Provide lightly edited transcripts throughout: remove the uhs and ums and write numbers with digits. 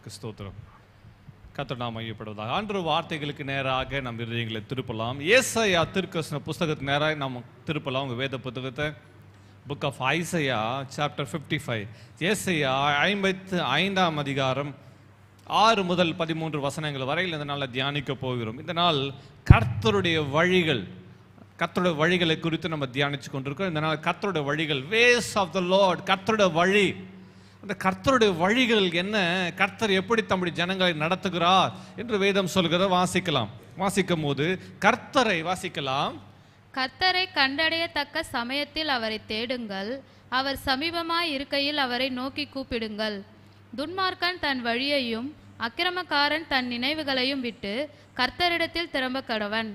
நாமத்துக்கு ஸ்தோத்திரம். கர்த்தர் நாமம் மையப்படுவதாக. ஆண்டு வார்த்தைகளுக்கு நேராக நம் இருதயங்களை திருப்பலாம். ஏசாயா தீர்க்கதரிசன புஸ்தகத்துக்கு நேராக நாம் திருப்பலாம். உங்கள் வேத புத்தகத்தை புக் ஆஃப் ஐசையா சாப்டர் 55. ஏசாயா 55ஆம் அதிகாரம் 6 முதல் 13 வசனங்கள் வரையில் இந்த நாளில் தியானிக்க போகிறோம். இந்த நாள் கர்த்தருடைய வழிகளை குறித்து நம்ம தியானித்து கொண்டிருக்கோம். இந்த நாள் கர்த்தருடைய வழிகள், வேஸ் ஆஃப் த லார்ட், கர்த்தருடைய வழி. அந்த கர்த்தருடைய வழிகள் என்ன, கர்த்தர் எப்படி தம்முடைய ஜனங்களை நடத்துகிறார் என்று வேதம் சொல்கிறத வாசிக்கும் போது கர்த்தரை வாசிக்கலாம். கர்த்தரை கண்டடையத்தக்க சமயத்தில் அவரை தேடுங்கள், அவர் சமீபமாய் இருக்கையில் அவரை நோக்கி கூப்பிடுங்கள். துன்மார்க்கன் தன் வழியையும் அக்கிரமக்காரன் தன் நினைவுகளையும் விட்டு கர்த்தரிடத்தில் திரும்ப கடவன்,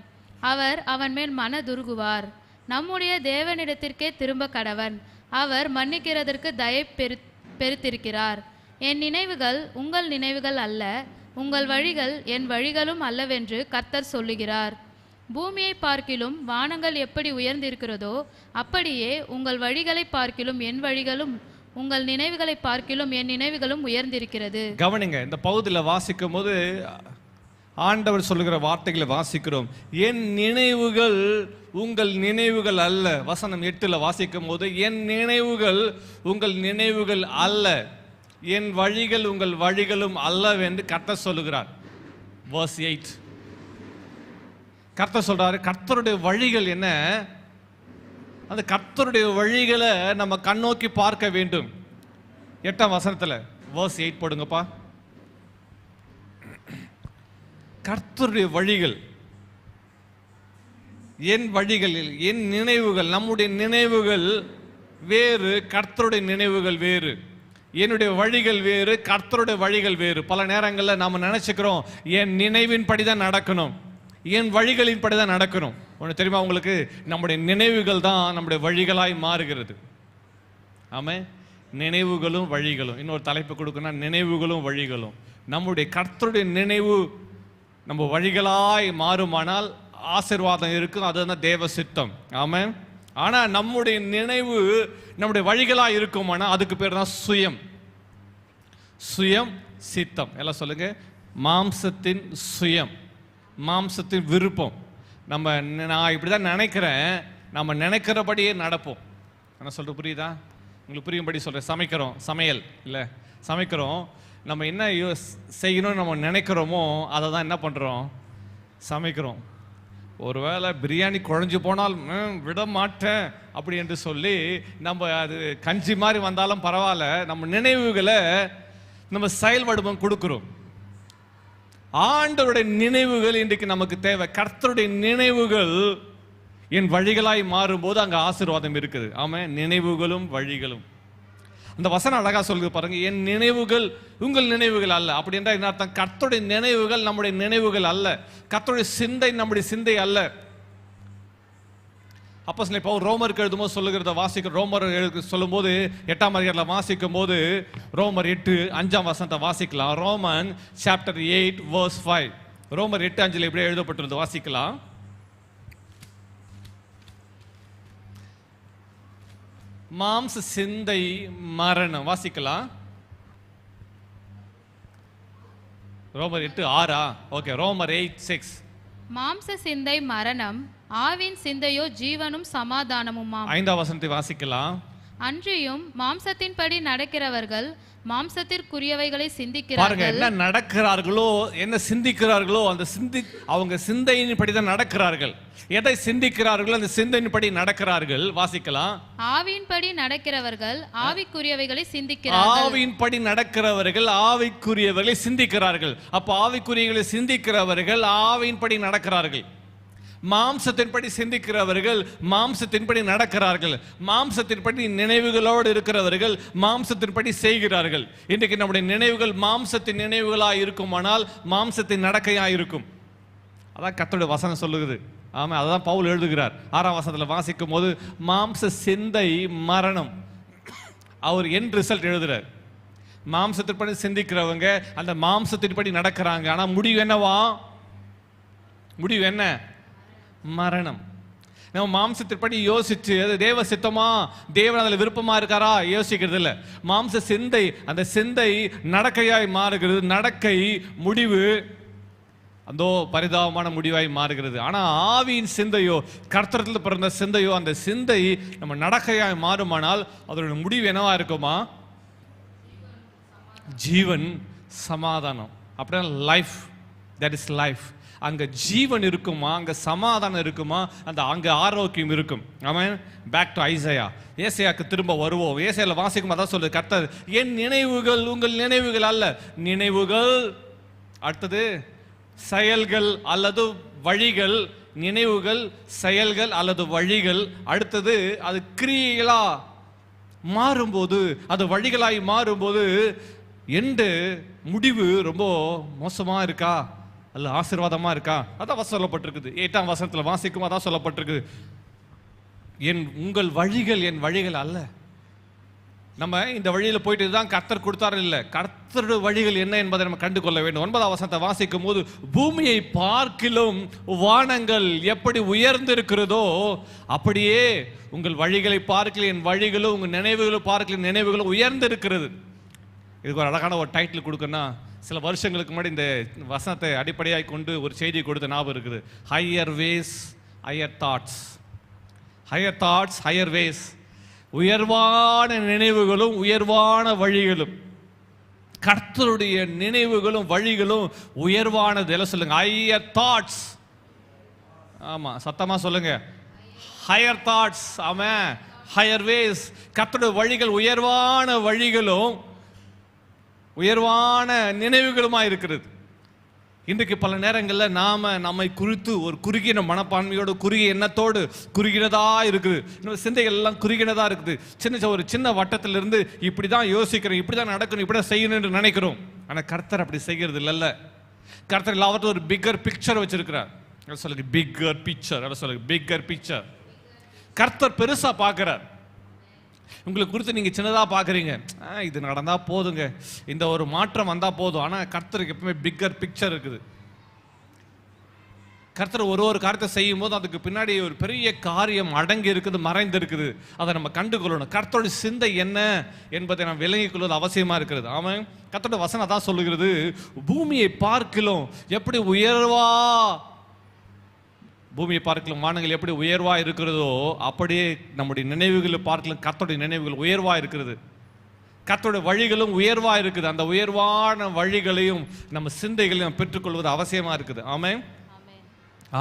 அவர் அவன் மேல் மனதுருகுவார். நம்முடைய தேவனிடத்திற்கே திரும்ப கடவன், அவர் மன்னிக்கிறதற்கு தயை பெருத்திருக்கிறார். என் நினைவுகள் உங்கள் நினைவுகள் அல்ல, உங்கள் வழிகள் என் வழிகளும் அல்லவென்று கர்த்தர் சொல்லுகிறார். பூமியை பார்க்கிலும் வானங்கள் எப்படி உயர்ந்திருக்கிறதோ அப்படியே உங்கள் வழிகளை பார்க்கிலும் என் வழிகளும், உங்கள் நினைவுகளை பார்க்கிலும் என் நினைவுகளும் உயர்ந்திருக்கிறது. கவனிங்க, இந்த பகுதியில் வாசிக்கும் போது ஆண்டவர் சொல்லுகிற வார்த்தைகளை வாசிக்கிறோம். என் நினைவுகள் உங்கள் நினைவுகள் அல்ல. வசனம் 8 வாசிக்கும் போது என் நினைவுகள் உங்கள் நினைவுகள் அல்ல, என் வழிகள் உங்கள் வழிகளும் அல்லவென்று கர்த்தர் சொல்லுகிறார். verse 8 கர்த்தர் சொல்றாரு, கர்த்தருடைய வழிகள் என்ன, அந்த கர்த்தருடைய வழிகளை நம்ம கண்ணோக்கி பார்க்க வேண்டும். 8ஆம் வசனத்தில் verse 8 போடுங்கப்பா. கர்த்தருடைய வழிகள், என் வழிகள், என் நினைவுகள், நம்முடைய நினைவுகள் வேறு, கர்த்தருடைய நினைவுகள் வேறு. என்னுடைய வழிகள் வேறு, கர்த்தருடைய வழிகள் வேறு. பல நேரங்களில் நாம் நினைச்சுக்கிறோம் என் நினைவின் படி தான் நடக்கணும், என் வழிகளின் படி தான் நடக்கணும். ஒன்று தெரியுமா உங்களுக்கு, நம்முடைய நினைவுகள் தான் நம்முடைய வழிகளாய் மாறுகிறது. ஆமே, நினைவுகளும் வழிகளும். இன்னொரு தலைப்பு கொடுக்கணும், நினைவுகளும் வழிகளும். நம்முடைய கர்த்தருடைய நினைவு நம்ம வழிகளாய் மாறுமானால் ஆசீர்வாதம் இருக்கும், அதுதான் தேவ சித்தம். ஆமென். ஆனால் நம்முடைய நினைவு நம்முடைய வழிகளாக இருக்குமானால் அதுக்கு பேர் தான் சுயம் சித்தம். எல்லாம் சொல்லுங்க, மாம்சத்தின் சுயம், மாம்சத்தின் விருப்பம். நான் இப்படி தான் நினைக்கிறேன், நம்ம நினைக்கிறபடியே நடப்போம். என்ன சொல்ற புரியுதா? உங்களுக்கு புரியும்படி சொல்கிறேன். சமையல் இல்லை, சமைக்கிறோம். நம்ம என்ன செய்யணும்னு நம்ம நினைக்கிறோமோ அதை தான் என்ன பண்ணுறோம், சமைக்கிறோம். ஒருவேளை பிரியாணி குழஞ்சு போனால் விட மாட்டேன் அப்படி என்று சொல்லி நம்ம அது கஞ்சி மாதிரி வந்தாலும் பரவாயில்ல, நம்ம நினைவுகளை நம்ம செயல்படுவோம் கொடுக்குறோம். ஆண்டவருடைய நினைவுகள் இன்றைக்கு நமக்கு தேவை. கர்த்தருடைய நினைவுகள் என் வழிகளாய் மாறும்போது அங்கே ஆசீர்வாதம் இருக்குது. ஆமாம், நினைவுகளும் வழிகளும். அந்த வசனம் அழகா சொல்லுது பாருங்க, என் நினைவுகள் உங்கள் நினைவுகள் அல்ல. அப்படி என்றால் என்ன அர்த்தம்? கர்த்தருடைய நினைவுகள் நம்முடைய நினைவுகள் அல்ல, கர்த்தருடைய சிந்தை நம்முடைய சிந்தை அல்ல. அப்போஸ்தலன் பவுல் ரோமருக்கு எழுதும்போது சொல்லுகிறத வாசிக்க, ரோமர் சொல்லும் போது 8ஆம் அதிகாரத்தில் வாசிக்கும் போது ரோமர் 8:5 வசனத்தை வாசிக்கலாம். Roman chapter 8 verse 5. ரோமர் 8:5 இப்படியே எழுதப்பட்டிருந்தது, வாசிக்கலாம். மாம்ச சிந்தை மரணம். வாசிக்கலாம். ரோமர் 8:6. ஓகே, ரோமர் 8:6. மாம்ச சிந்தை மரணம், ஆவின் சிந்தையோ ஜீவனும் சமாதானமுமாம். 5ஆம் வசனத்தை வாசிக்கலாம். அன்றியும் மாம்சத்தின்படி நடக்கிறவர்கள் மாம்சத்திற்குரியவைகளை சிந்திக்கிறார்கள். என்ன நடக்கிறார்களோ, என்ன சிந்திக்கிறார்களோ அந்த அவங்க சிந்தையின் படி தான் நடக்கிறார்கள். எதை சிந்திக்கிறார்களோ அந்த சிந்தையின்படி நடக்கிறார்கள். வாசிக்கலாம். ஆவியின்படி நடக்கிறவர்கள் ஆவிக்குரியவைகளை சிந்திக்கிறார்கள். ஆவியின்படி நடக்கிறவர்கள் ஆவிக்குரியவைகளை சிந்திக்கிறார்கள். அப்ப ஆவிக்குரியவைகளை சிந்திக்கிறவர்கள் ஆவியின்படி நடக்கிறார்கள். மாம்சத்தின்படி சிந்திக்கிறவர்கள் மாம்சத்தின்படி நடக்கிறார்கள். மாம்சத்தின்படி நினைவுகளோடு இருக்கிறவர்கள் மாம்சத்தின்படி செய்கிறார்கள். இன்றைக்கு நம்முடைய நினைவுகள் மாம்சத்தின் நினைவுகளாக இருக்குமானால் மாம்சத்தின் நடக்கையாக இருக்கும். அதான் கர்த்தருடைய வசனம் சொல்லுகிறது. ஆமாம், அதான் பவுல் எழுதுகிறார் 6ஆம் வசனத்தில் வாசிக்கும் போது, மாம்ச சிந்தை மரணம். அவர் என் ரிசல்ட் எழுதுறார். மாம்சத்தின்படி சிந்திக்கிறவங்க அந்த மாம்சத்தின்படி நடக்கிறாங்க. ஆனால் முடிவு என்னவா? முடிவு என்ன? மரணம். நம்ம மாம்சத்தின்படி யோசிச்சு அது தேவ சித்தமா, தேவன் அதில் விருப்பமா இருக்காரா யோசிக்கிறது இல்லை. மாம்ச சிந்தை, அந்த சிந்தை நடக்கையாய் மாறுகிறது. நடக்கை முடிவு அதோ பரிதாபமான முடிவாய் மாறுகிறது. ஆனா ஆவியின் சிந்தையோ, கர்த்தரிடத்தில் பிறந்த சிந்தையோ, அந்த சிந்தை நம்ம நடக்கையாய் மாறுமானால் அதோட முடிவு என்னவா இருக்குமா? ஜீவன், சமாதானம். அப்படின்னா லைஃப், தட் இஸ் லைஃப். அங்க ஜீவன் இருக்குமா, அங்க சமாதானம் இருக்குமா, அந்த அங்க ஆரோக்கியம் இருக்கும். ஆமென். Back to Isaiah. ஏசாயாக்கு திரும்ப வருவோம். ஏசாயால வாசிக்கும் அதான் சொல்லுது கர்த்தர், என் நினைவுகள் உங்கள் நினைவுகள் அல்ல. நினைவுகள், அடுத்தது செயல்கள் அல்லது வழிகள். நினைவுகள், செயல்கள் அல்லது வழிகள். அடுத்தது அது கிரியைகளா மாறும்போது, அது வழிகளாய் மாறும்போது எண்டு முடிவு ரொம்ப மோசமா இருக்கா அல்ல ஆசீர்வாதமா இருக்கா? அதான் சொல்லப்பட்டிருக்குது. 8ஆம் வசனத்துல வாசிக்கும் அதான் சொல்லப்பட்டிருக்கு, உங்கள் வழிகள் என் வழிகள் அல்ல. நம்ம இந்த வழியில போயிட்டு தான் கர்த்தர் கொடுத்தாரு இல்லை, கர்த்தருடைய வழிகள் என்ன என்பதை நம்ம கண்டு கொள்ள வேண்டும். 9ஆம் வசனத்தை வாசிக்கும் போது, பூமியை பார்க்கிலும் வானங்கள் எப்படி உயர்ந்திருக்கிறதோ அப்படியே உங்கள் வழிகளை பார்க்கல என் வழிகளும், உங்கள் நினைவுகளும் பார்க்கல நினைவுகளும் உயர்ந்திருக்கிறது. இதுக்கு ஒரு அழகான ஒரு டைட்டில் கொடுக்கணும்னா, சில வருஷங்களுக்கு முன்னாடி இந்த வசனத்தை அடிப்படையாக கொண்டு ஒரு செய்தி கொடுத்த ஞாபகம் இருக்குது. Higher ways, higher thoughts. Higher thoughts, higher ways. உயர்வான நினைவுகளும் உயர்வான வழிகளும். கர்த்தருடைய நினைவுகளும் வழிகளும் உயர்வானது. எல்லாம் சொல்லுங்க, ஹையர் தாட்ஸ். ஆமா, சத்தமா சொல்லுங்க, ஹையர் தாட்ஸ். ஆமா, ஹையர் வேஸ். கர்த்தருடைய வழிகள் உயர்வான வழிகளும் உயர்வான நினைவுகளுமா இருக்கிறது. இன்றைக்கு பல நேரங்களில் நம்மை குறித்து ஒரு குறுகின மனப்பான்மையோடு, குறுகிய எண்ணத்தோடு, குறுகினதா இருக்குது. இன்னும் சிந்தைகள் எல்லாம் குறுகினதா இருக்குது. ஒரு சின்ன வட்டத்திலிருந்து இப்படி தான் யோசிக்கிறோம், இப்படி தான் நடக்கணும், இப்படி தான் செய்யணும் என்று நினைக்கிறோம். ஆனால் கர்த்தர் அப்படி செய்கிறது இல்லைல்ல. கர்த்தர் எல்லாவற்றும் ஒரு பிக்கர் பிக்சர் வச்சிருக்கிறார். சொல்லுங்க பிக்கர் பிக்சர். சொல்லுங்க பிக்கர் பிக்சர். கர்த்தர் பெருசா பார்க்கிறார். உங்களுக்கு குறித்து நீங்க சின்னதா பாக்குறீங்க, இது நடந்தா போதுங்க, இந்த ஒரு மாற்றம் வந்தா போதும். ஆனா கர்த்தருக்கு எப்பவுமே பிக்கர் பிக்சர் இருக்குது. கர்த்தர் ஒரு காரியத்தை செய்யும் போது அதுக்கு பின்னாடி ஒரு பெரிய காரியம் அடங்கி இருக்குது, மறைந்து இருக்குது. அதை நம்ம கண்டுகொள்ளணும். கர்த்தருடைய சிந்தை என்ன என்பதை நாம் விளங்கிக் கொள்வது அவசியமா இருக்கிறது. ஆமாம், கர்த்தருடைய வசனம் தான் சொல்லுகிறது, பூமியை பார்க்கிலும் எப்படி உயர்வா, பூமியை பார்க்கலாம் வானங்கள் எப்படி உயர்வா இருக்கிறதோ அப்படியே நம்முடைய நினைவுகளை பார்க்கலாம் கர்த்தருடைய நினைவுகள் உயர்வா இருக்கிறது. கர்த்தருடைய வழிகளும் உயர்வா இருக்குது. அந்த உயர்வான வழிகளையும் நம்ம சிந்தைகளையும் பெற்றுக்கொள்வது அவசியமா இருக்குது. ஆமென்,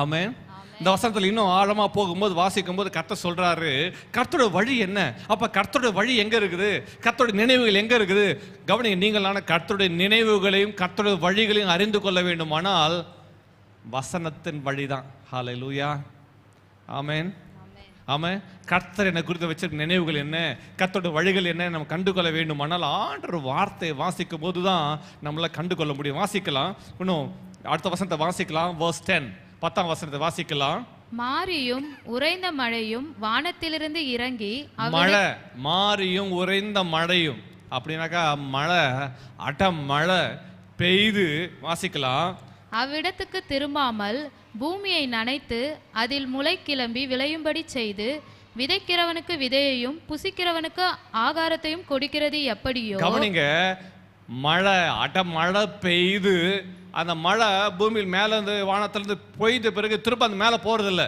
ஆமென். இந்த வசனத்தில் இன்னும் ஆழமா போகும்போது வாசிக்கும் போது கர்த்தர் சொல்றாரு, கர்த்தருடைய வழி என்ன? அப்ப கர்த்தருடைய வழி எங்க இருக்குது? கர்த்தருடைய நினைவுகள் எங்க இருக்குது? கவனிங்க, நீங்களான கர்த்தருடைய நினைவுகளையும் கர்த்தருடைய வழிகளையும் அறிந்து கொள்ள வேண்டுமானால் வசனத்தின் வழிதான். ஹல்லேலூயா, ஆமென், ஆமென். கர்த்தர் என்னை குறித்து வச்சிருக்க நினைவுகள் என்ன, கர்த்தருடைய வழிகள் என்ன நம்ம கண்டுகொள்ள வேண்டுமானால் ஆண்டவர் வார்த்தையை வாசிக்கும் போது தான் நம்மளால கண்டுகொள்ள முடியும். வாசிக்கலாம், இன்னும் அடுத்த வசனத்தை வாசிக்கலாம். verse 10, 10ஆம் வசனத்தை வாசிக்கலாம். மாரியும் உறைந்த மழையும் வானத்திலிருந்து இறங்கி, மழை, மாரியும் உறைந்த மழையும் அப்படின்னாக்கா மழை, மழை பெய்து. வாசிக்கலாம். அவ்விடத்துக்கு திரும்பாமல் பூமியை நனைத்து அதில் முளை கிளம்பி விளையும்படி செய்து, விதைக்கிறவனுக்கு விதையையும் புசிக்கிறவனுக்கு ஆகாரத்தையும் கொடுக்கிறது எப்படியோ. கவனிங்க, மழை, மழை பெய்து. அந்த மழை பூமியில் மேல இருந்து வானத்திலிருந்து பொய்த பிறகு திரும்ப அந்த மேல போறதில்ல.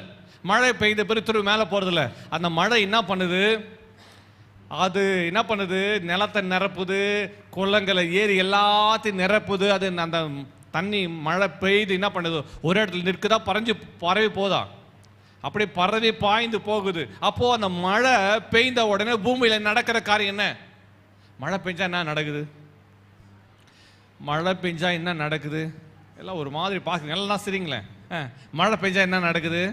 மழை பெய்த பிறகு திரும்ப மேல போறதில்ல. அந்த மழை என்ன பண்ணுது? அது என்ன பண்ணுது? நிலத்தை நிரப்புது, குளங்களை ஏரி எல்லாத்தையும் நிரப்புது. அது அந்த தண்ணி மழை பெய்து என்ன பண்ணுது? ஒரு இடத்துல நிற்குதா, பரவி போதா? அப்படி பரவி பாய்ந்து போகுது. அப்போ அந்த மழை பெய்ந்த உடனே பூமியில நடக்கிற காரியம் என்ன? மழை பெஞ்சா என்ன நடக்குது? மழை பெஞ்சா என்ன நடக்குது? எல்லாம் ஒரு மாதிரி பாக்குங்க, எல்லாம் சரிங்களேன். மழை பெஞ்சா என்ன நடக்குது?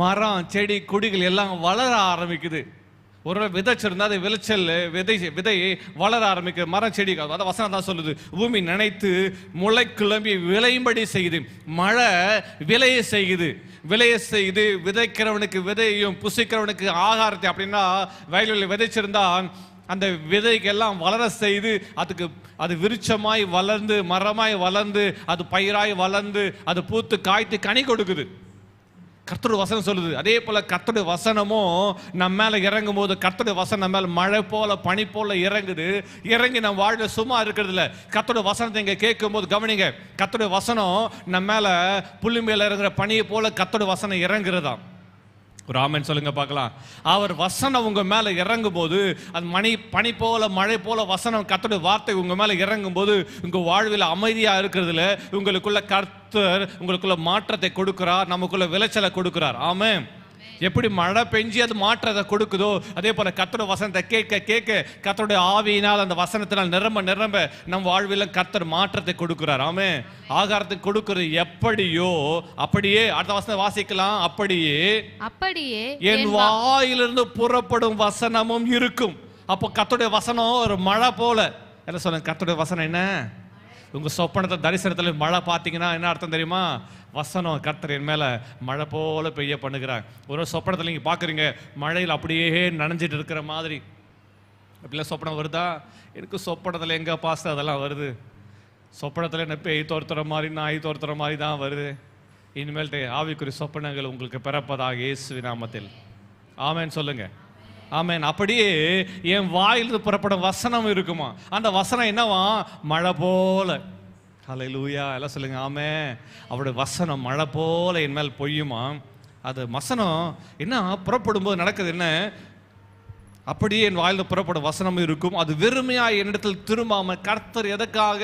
மரம், செடி, கொடிகள் எல்லாம் வளர ஆரம்பிக்குது. ஒரு விதைச்சிருந்தா அது விளைச்சல், விதை வளர ஆரம்பிக்குது. மரம், செடி, அதான் வசனம் தான் சொல்லுது, பூமி நினைத்து முளை கிளம்பி விளையும்படி செய்யுது. மழை விளைய செய்யுது, விதைக்கிறவனுக்கு விதையும் புசிக்கிறவனுக்கு ஆகாரத்தை. அப்படின்னா வயலில் விதைச்சிருந்தா அந்த விதைக்கெல்லாம் வளர செய்து அது விருட்சமாய் வளர்ந்து, மரமாய் வளர்ந்து, அது பயிராய் வளர்ந்து, அது பூத்து காய்த்து கனி கொடுக்குது. கர்த்தருடைய வசனம் சொல்லுது. அதே போல கர்த்தருடைய வசனமும் நம்ம மேல இறங்கும் போது, கர்த்தருடைய வசனம் நம்ம மேல மழை போல பனி போல இறங்குது. இறங்கி நம்ம வாழ்ல சும்மா இருக்கிறது இல்ல. கர்த்தருடைய வசனத்தை இங்க கேட்கும் போது கவனிங்க, கர்த்தருடைய வசனம் நம்ம மேல புள்ளி மேல இறங்குற பனியை போல கர்த்தருடைய வசனம் இறங்குறதா. ஒரு ஆமென் சொல்லுங்க பார்க்கலாம். அவர் வசனம் உங்க மேல இறங்கும் போது, அது பனி போல மழை போல வசனம் கர்த்தருடைய வார்த்தை உங்க மேல இறங்கும் போது, உங்க வாழ்வில் அமைதியா இருக்கிறதுல உங்களுக்குள்ள கர்த்தர் உங்களுக்குள்ள மாற்றத்தை கொடுக்கிறார், நமக்குள்ள விளைச்சலை கொடுக்கிறார். ஆமென். எப்படி மழை பெஞ்சி அது மாற்றத்தை கொடுக்குதோ, அதே போல கர்த்தருடைய வசனத்தை கேட்க கேட்க கர்த்தருடைய ஆவியினால் அந்த வசனத்தினால் நிரம்ப நிரம்ப நம் வாழ்வில் கர்த்தர் மாற்றத்தை கொடுக்கிறார். ஆமென். ஆகாரத்தை கொடுக்கிறது எப்படியோ அப்படியே, அடுத்த வசனம் வாசிக்கலாம். அப்படியே என் வாயிலிருந்து புறப்படும் வசனமும் இருக்கும். அப்போ கர்த்தருடைய வசனம் ஒரு மழை போல. என்ன சொல்லுங்க, கர்த்தருடைய வசனம் என்ன? உங்க சொப்பனத்தை தரிசனத்தில் மழை பார்த்தீங்கன்னா என்ன அர்த்தம் தெரியுமா? வசனம் கர்த்தர் என் மேல மழை போல பெய்ய பண்ணுகிறார். ஒரு சொப்பனத்தில் நீங்க பாக்குறீங்க மழையில் அப்படியே நனைஞ்சிட்டு இருக்கிற மாதிரி. அப்படிலாம் சொப்பனம் வருதா? எனக்கு சொப்பனத்தில் எங்க பாஸ்ட் அதெல்லாம் வருது. சொப்பனத்தில் என்ன பேய் தோர்த்துற மாதிரி நாய் தோர்த்துற மாதிரி தான் வருது. இனிமேல்ட்டு ஆவிக்குரிய சொப்பனங்கள் உங்களுக்கு பிறப்பதாக இயேசுவின் நாமத்தில். ஆமென் சொல்லுங்க. ஆமென். அப்படியே என் வாயிலிருந்து புறப்படும் வசனம் இருக்குமா, அந்த வசனம் என்னவா? மழை போல. ஹல்லேலூயா, எல்லாம் சொல்லுங்க ஆமென். அவருடைய வசனம் மழை போல என் மேல் பொய்யுமா. அது வசனம் என்ன புறப்படும் போது நடக்குது என்ன? அப்படியே என் வாயிலிருந்து புறப்படும் வசனம் இருக்கும். அது வெறுமையாய் என்னிடத்தில் திரும்பாமல், கர்த்தர் எதற்காக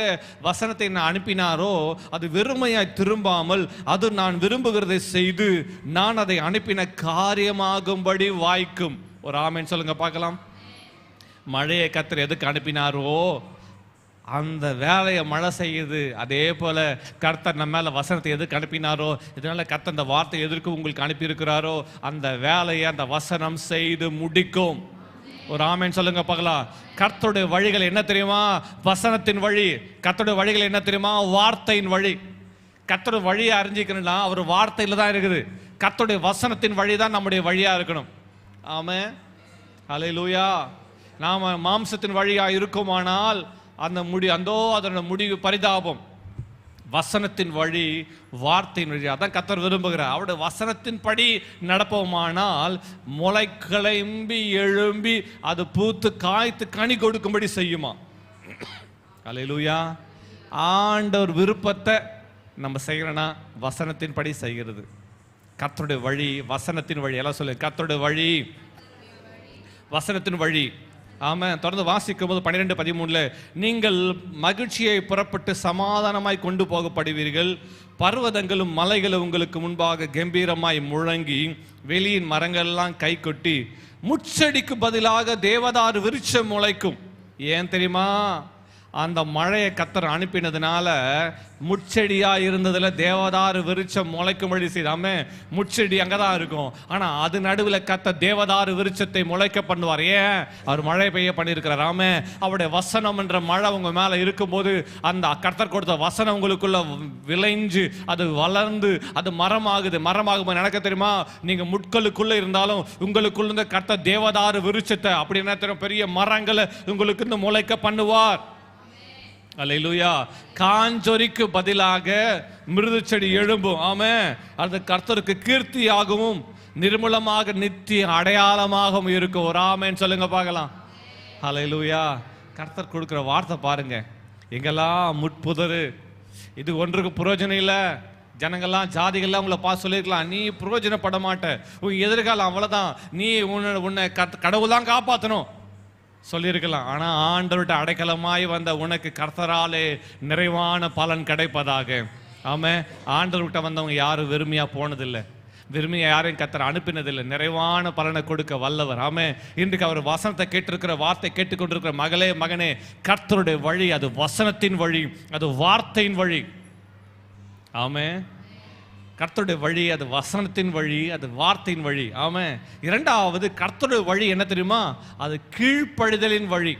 வசனத்தை நான் அனுப்பினாரோ அது வெறுமையாய் திரும்பாமல், அது நான் விரும்புகிறதை செய்து நான் அதை அனுப்பின காரியமாகும்படி வாய்க்கும். ஒரு ஆமென் சொல்லுங்க பார்க்கலாம். மழையை கர்த்தர் எதுக்கு அனுப்பினாரோ அந்த வேலையை மழை செய்யுது. அதே போல கர்த்தர் நம்ம மேல வசனத்தை எதுக்கு அனுப்பினாரோ, இதனால கர்த்தர் அந்த வார்த்தை எதற்கு உங்களுக்கு அனுப்பி இருக்கிறாரோ அந்த வேலையை அந்த வசனம் செய்து முடிக்கும். ஒரு ஆமென் சொல்லுங்க பார்க்கலாம். கர்த்தருடைய வழிகள் என்ன தெரியுமா? வசனத்தின் வழி. கர்த்தருடைய வழிகள் என்ன தெரியுமா? வார்த்தையின் வழி. கர்த்தருடைய வழியை அறிஞ்சிக்கணும்னா அவர் வார்த்தையில தான் இருக்குது. கர்த்தருடைய வசனத்தின் வழி தான் நம்முடைய வழியா இருக்கணும். ஆமென். ஹல்லேலூயா. நாம மாம்சத்தின் வழியா இருக்குமானால் அதோட முடிவு பரிதாபம். வசனத்தின் வழி, வார்த்தையின் வழி, அதான் கர்த்தர் விரும்புகிறார். அவருடைய வசனத்தின் படி நடப்போமானால் முளை கிளம்பி எழும்பி அது பூத்து காய்த்து கனி கொடுக்கும்படி செய்யுமா. ஹல்லேலூயா. ஆண்டவர் விருப்பத்தை நம்ம செய்யறோம்னா வசனத்தின் படி செய்கிறது. கர்த்தருடைய வழி வசனத்தின் வழி. எல்லாம் சொல்லு, கர்த்தருடைய வழி வசனத்தின் வழி. ஆமாம். தொடர்ந்து வாசிக்கும் போது 12:13 நீங்கள் மகிழ்ச்சியை புறப்பட்டு சமாதானமாய் கொண்டு போகப்படுவீர்கள். பர்வதங்களும் மலைகளும் உங்களுக்கு முன்பாக கம்பீரமாய் முழங்கி வெளியின் மரங்கள்லாம் கை கொட்டி முச்செடிக்கு பதிலாக தேவதாரு விருட்சம் முளைக்கும். ஏன் தெரியுமா? அந்த மழையை கர்த்தர் அனுப்பினதுனால முச்செடியா இருந்ததுல தேவதாரு விருட்சம் முளைக்கும்படி செய்தாமே. முச்செடி அங்கதான் இருக்கும், ஆனா அது நடுவில் கர்த்தர் தேவதாரு விருட்சத்தை முளைக்க பண்ணுவார். ஏன்? அவர் மழை பெய்ய பண்ணியிருக்கிறார். ஆமே. அவருடைய வசனம் என்ற மழை உங்க மேல இருக்கும்போது அந்த கர்த்தர் கொடுத்த வசனம் உங்களுக்குள்ள விளைஞ்சு அது வளர்ந்து அது மரமாகுது. மரமாகும் நடக்க தெரியுமா? நீங்க முட்களுக்குள்ள இருந்தாலும் உங்களுக்குள்ள இருந்த கர்த்தர் தேவதாரு விருட்சத்தை அப்படி என்ன தெரியும், பெரிய மரங்களை உங்களுக்கு இந்த முளைக்க பண்ணுவார். அல்லேலூயா. காஞ்சொரிக்கு பதிலாக மிருது செடி எழும்பும். ஆமென். அது கர்த்தருக்கு கீர்த்தியாகவும் நிர்மூலமாக நித்திய அடையாளமாகவும் இருக்கும். ஒரு ஆமென் சொல்லுங்க பார்க்கலாம். அல்லேலூயா. கர்த்தர் கொடுக்கிற வார்த்தை பாருங்க. எங்கெல்லாம் முட்புதரு, இது ஒன்றுக்கு பிரயோஜனம் இல்லை. ஜனங்கள்லாம் ஜாதிகள்லாம் உங்களை பார்த்து சொல்லியிருக்கலாம், நீ பிரயோஜனப்பட மாட்ட, உன் எதிர்காலம் அவ்வளோதான், நீ உன்னை கடவுள் தான் காப்பாற்றணும் சொல்லியிருக்கலாம். ஆனால் ஆண்டவர்கிட்ட அடைக்கலமாய் வந்த உனக்கு கர்த்தராலே நிறைவான பலன் கிடைப்பதாக. ஆமாம். ஆண்டவர்கிட்ட வந்தவங்க யாரும் வெறுமையாக போனதில்லை, வெறுமையாக யாரையும் கர்த்தர் அனுப்பினதில்லை. நிறைவான பலனை கொடுக்க வல்லவர். ஆமாம். இன்றைக்கு அவர் வசனத்தை கேட்டிருக்கிற வார்த்தை கேட்டுக்கொண்டிருக்கிற மகளே மகனே, கர்த்தருடைய வழி அது வசனத்தின் வழி, அது வார்த்தையின் வழி. ஆமாம். கர்த்தருடைய வழி அது வசனத்தின் வழி, அது வார்த்தையின் வழி. ஆமாம். இரண்டாவது கர்த்தருடைய வழி என்ன தெரியுமா? அது கீழ்ப்படிதலின் வழி.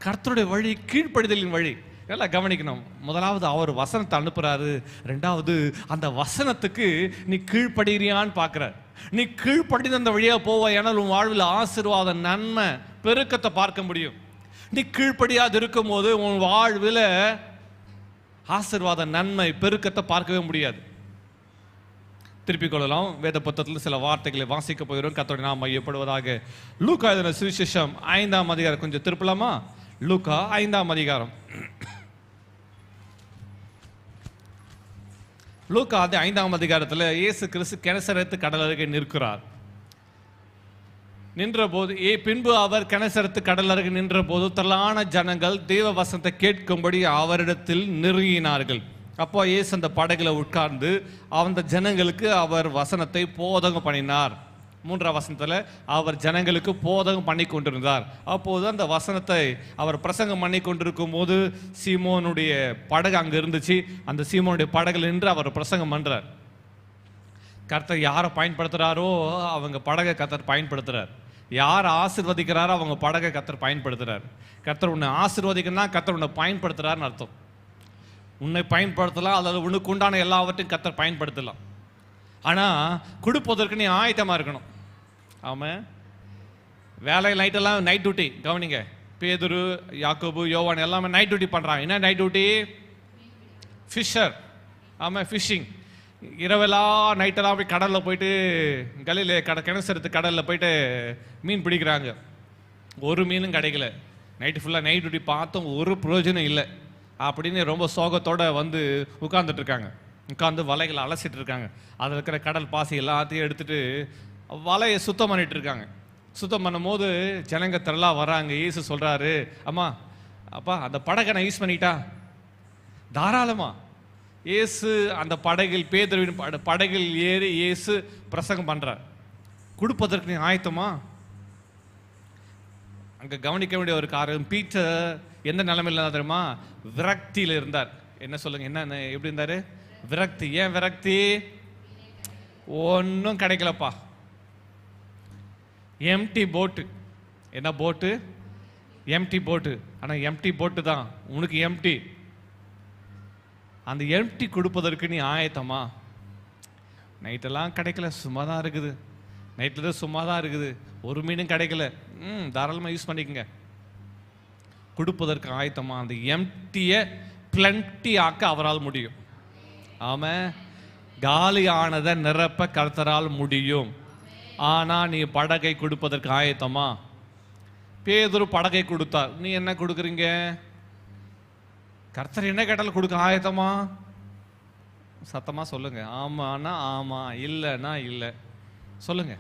கர்த்தருடைய வழி கீழ்ப்படிதலின் வழி. எல்லாம் கவனிக்கணும். முதலாவது அவர் வசனத்தை அனுப்புறாரு. ரெண்டாவது அந்த வசனத்துக்கு நீ கீழ்ப்படுகிறியான்னு பார்க்கிறார். நீ கீழ்ப்படிந்து அந்த வழியா போவ, ஏனால் உன் வாழ்வில் ஆசீர்வாத நன்மை பெருக்கத்தை பார்க்க முடியும். நீ கீழ்ப்படியாது இருக்கும் போது உன் வாழ்வில் ஆசீர்வாத நன்மை பெருக்கத்தை பார்க்கவே முடியாது. திருப்பிக் கொள்ளலாம். வேத புத்தகத்தில் சில வார்த்தைகளை வாசிக்க போகிறோம். கர்த்தருடைய நாமம் மையப்படுவதாக. லூக்கா எழுதின சுவிசேஷம் 5ஆம் அதிகாரம் கொஞ்சம் திருப்பலாமா? லூக்கா 5ஆம் அதிகாரம். லூக்கா 5ஆம் அதிகாரத்தில் இயேசு கிறிஸ்து கெனசரேத்து கடல் அருகே நிற்கிறார். நின்றபோது பின்பு அவர் கெனசரேத்து கடல் அருகே நின்ற போது திரளான ஜனங்கள் தேவ வசனத்தை கேட்கும்படி அவரிடத்தில் நெருங்கினார்கள். அப்போ இயேசு அந்த படகுல உட்கார்ந்து அந்த ஜனங்களுக்கு அவர் வசனத்தை போதகம் பண்ணினார். 3ஆம் வசனத்தில் அவர் ஜனங்களுக்கு போதகம் பண்ணி கொண்டிருந்தார். அப்போது அந்த வசனத்தை அவர் பிரசங்கம் பண்ணி கொண்டிருக்கும் போது சீமோனுடைய படகு அங்கே இருந்துச்சு. அந்த சீமோனுடைய படகுல நின்று அவர் பிரசங்கம் பண்றார். கர்த்தர் யாரை பயன்படுத்துகிறாரோ அவங்க படகை கர்த்தர் பயன்படுத்துகிறார். யார் ஆசீர்வதிக்கிறாரோ அவங்க படகை கர்த்தர் பயன்படுத்துகிறார். கர்த்தர் உன்னை ஆசீர்வதிக்கணும்னா கர்த்தர் உன்னை பயன்படுத்துகிறாருன்னு அர்த்தம். உன்னை பயன்படுத்தலாம், அதாவது உனக்கு உண்டான எல்லாவற்றையும் கர்த்தர் பயன்படுத்தலாம். ஆனால் கொடுப்பதற்கு நீ ஆயத்தமாக இருக்கணும். ஆமாம், வேலை நைட்டெல்லாம் நைட் டியூட்டி. கவனிங்க, பேதுரு, யாக்கோபு, யோவான் எல்லாமே நைட் டியூட்டி பண்ணுறாங்க. என்ன நைட் டியூட்டி? ஃபிஷர். ஆமாம், ஃபிஷ்ஷிங். இரவெல்லாம் நைட்டெல்லாம் போய் கடலில் போயிட்டு கலிலே கிணசரத்து கடலில் போயிட்டு மீன் பிடிக்கிறாங்க. ஒரு மீனும் கிடைக்கல. நைட்டு ஃபுல்லாக நைட் டியூட்டி பார்த்தோம், ஒரு பிரயோஜனம் இல்லை அப்படின்னு ரொம்ப சோகத்தோடு வந்து உட்கார்ந்துட்டுருக்காங்க. உட்காந்து வலைகளை அலசிட்டு இருக்காங்க. அதில் இருக்கிற கடல் பாசி எல்லாத்தையும் எடுத்துட்டு வலையை சுத்தம் பண்ணிட்டு இருக்காங்க. சுத்தம் பண்ணும் போது ஜனங்க திரளாக வராங்க. இயேசு சொல்கிறாரு, அம்மா அப்பா அந்த படகை நான் யூஸ் பண்ணிட்டா தாராளமா. இயேசு அந்த படகில், பேதுருவின் படகில் ஏறி இயேசு பிரசங்கம் பண்ணுறார். கொடுப்பதற்கு நீ ஆயத்தமா? அங்கே கவனிக்க வேண்டிய ஒரு காரணம், பீட்டர் எந்த நிலைமையில் தெரியுமா? விரக்தியில் இருந்தார். என்ன சொல்லுங்க, என்ன எப்படி இருந்தார்? விரக்தி. ஏன் விரக்தி? ஒன்றும் கிடைக்கலப்பா. எம்டி போட்டு. என்ன போட்டு? எம்டி போட்டு. ஆனால் எம்டி போட்டு தான், உனக்கு எம்டி. அந்த எம்டி கொடுப்பதற்கு நீ ஆயத்தமா? நைட்டெல்லாம் கிடைக்கல, சும்மா தான் இருக்குது. நைட்டில் தான் சும்மா தான் இருக்குது, ஒரு மீனும் கிடைக்கல. தாராளமாக யூஸ் பண்ணிக்கங்க. கொடுப்பதற்கு ஆயத்தமா? அந்த எம்டியை பிளண்டி ஆக்க அவரால் முடியும். ஆமாம், காலியானதை நிரப்ப கர்த்தரால் முடியும். ஆனால் நீ படகை கொடுப்பதற்கு ஆயத்தமா? பேதுரு படகை கொடுத்தார். நீ என்ன கொடுக்குறீங்க? கர்த்தர் என்ன கேட்டாலும் கொடுக்க ஆயத்தமா? சத்தமாக சொல்லுங்க. ஆமான்னா ஆமா, இல்லைன்னா இல்லை. சொல்லுங்க,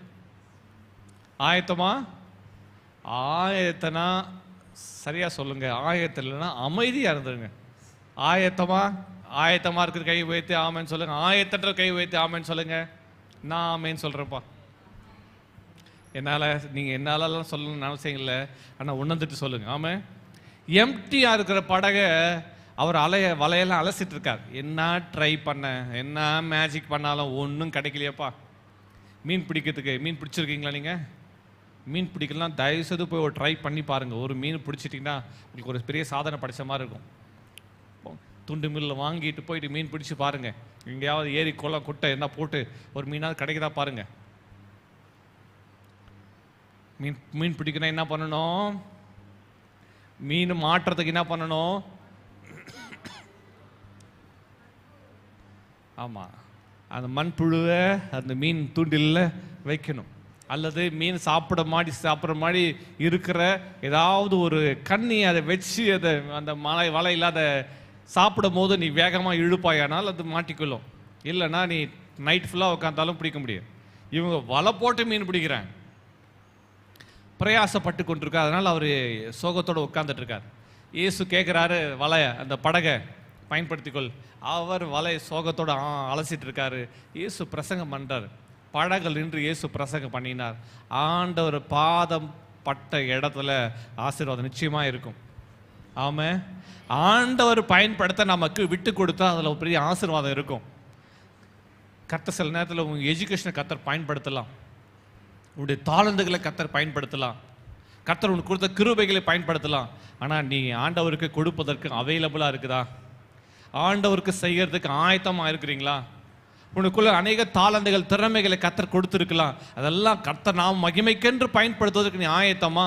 ஆயத்தமா? ஆயத்தனா சரியா சொல்லுங்க. ஆயத்தம் இல்லைன்னா அமைதியா இருந்துருங்க. ஆயத்தமா? ஆயத்தமா இருக்கிற கை வைத்து ஆமேன்னு சொல்லுங்க. ஆயத்தன்ற கை வைத்து ஆமேன்னு சொல்லுங்க. நான் ஆமேன்னு சொல்றேன்ப்பா. என்னால் நீங்கள் என்னாலலாம் சொல்லணும்னு அவசியம் இல்லை, ஆனால் உணர்ந்துட்டு சொல்லுங்க. ஆமாம், எம்டியாக இருக்கிற படகை அவர் வலையெல்லாம் அலசிட்டு இருக்கார். என்ன ட்ரை பண்ண, என்ன மேஜிக் பண்ணாலும் ஒன்றும் கிடைக்கலையப்பா. மீன் பிடிக்கிறதுக்கு, மீன் பிடிச்சிருக்கீங்களா நீங்கள்? மீன் பிடிக்கலாம், தயவுசெய்து போய் ஒரு ட்ரை பண்ணி பாருங்கள். ஒரு மீன் பிடிச்சிட்டிங்கன்னா உங்களுக்கு ஒரு பெரிய சாதனை படித்த மாதிரி இருக்கும். துண்டு மில்லில் வாங்கிட்டு போயிட்டு மீன் பிடிச்சி பாருங்கள். எங்கேயாவது ஏரி குளம் குட்டை என்ன போட்டு ஒரு மீனாவது கிடைக்குதா பாருங்கள். மீன் பிடிக்கணும் என்ன பண்ணணும்? மீன் மாட்டுறதுக்கு என்ன பண்ணணும்? ஆமாம், அந்த மண்புழுவை அந்த மீன் தூண்டில் வைக்கணும். அல்லது மீன் சாப்பிட்ற மாதிரி இருக்கிற ஏதாவது ஒரு கண்ணி அதை வச்சு அதை அந்த வலை இல்லாத சாப்பிடும் போது நீ வேகமாக இழுப்பாயானால் அது மாட்டிக்கொள்ளும். இல்லைன்னா நீ நைட் ஃபுல்லாக உட்காந்தாலும் பிடிக்க முடியும். இவங்க வலை போட்டு மீன் பிடிக்கிறாங்க, பிரயாசப்பட்டு கொண்டிருக்கார். அதனால் அவர் சோகத்தோடு உட்கார்ந்துட்டு இருக்கார். இயேசு கேட்குறாரு, வலைய அந்த படகை பயன்படுத்திக்கொள். அவர் வலை சோகத்தோடு அலசிட்டு இருக்காரு. இயேசு பிரசங்கம் பண்ணுறார். படகுல நின்று இயேசு பிரசங்கம் பண்ணினார். ஆண்டவர் பாதம் பட்ட இடத்துல ஆசீர்வாதம் நிச்சயமாக இருக்கும். ஆமாம், ஆண்டவர் பயன்படுத்த நமக்கு விட்டு கொடுத்தா அதில் ஒரு பெரிய ஆசீர்வாதம் இருக்கும். கர்த்தர் சில நேரத்தில் உங்கள் எஜுகேஷனை கர்த்தர் பயன்படுத்தலாம். உன்னுடைய தாளந்துகளை கர்த்தர் பயன்படுத்தலாம். கர்த்தர் உனக்கு கொடுத்த கிருபைகளை பயன்படுத்தலாம். ஆனால் நீ ஆண்டவருக்கு கொடுப்பதற்கு அவைலபிளாக இருக்குதா? ஆண்டவருக்கு செய்கிறதுக்கு ஆயத்தமாக இருக்கிறீங்களா? உனக்குள்ள அநேக தாளந்துகள், திறமைகளை கர்த்தர் கொடுத்துருக்கலாம். அதெல்லாம் கர்த்தர் நாம் மகிமைக்கென்று பயன்படுத்துவதற்கு நீ ஆயத்தமா?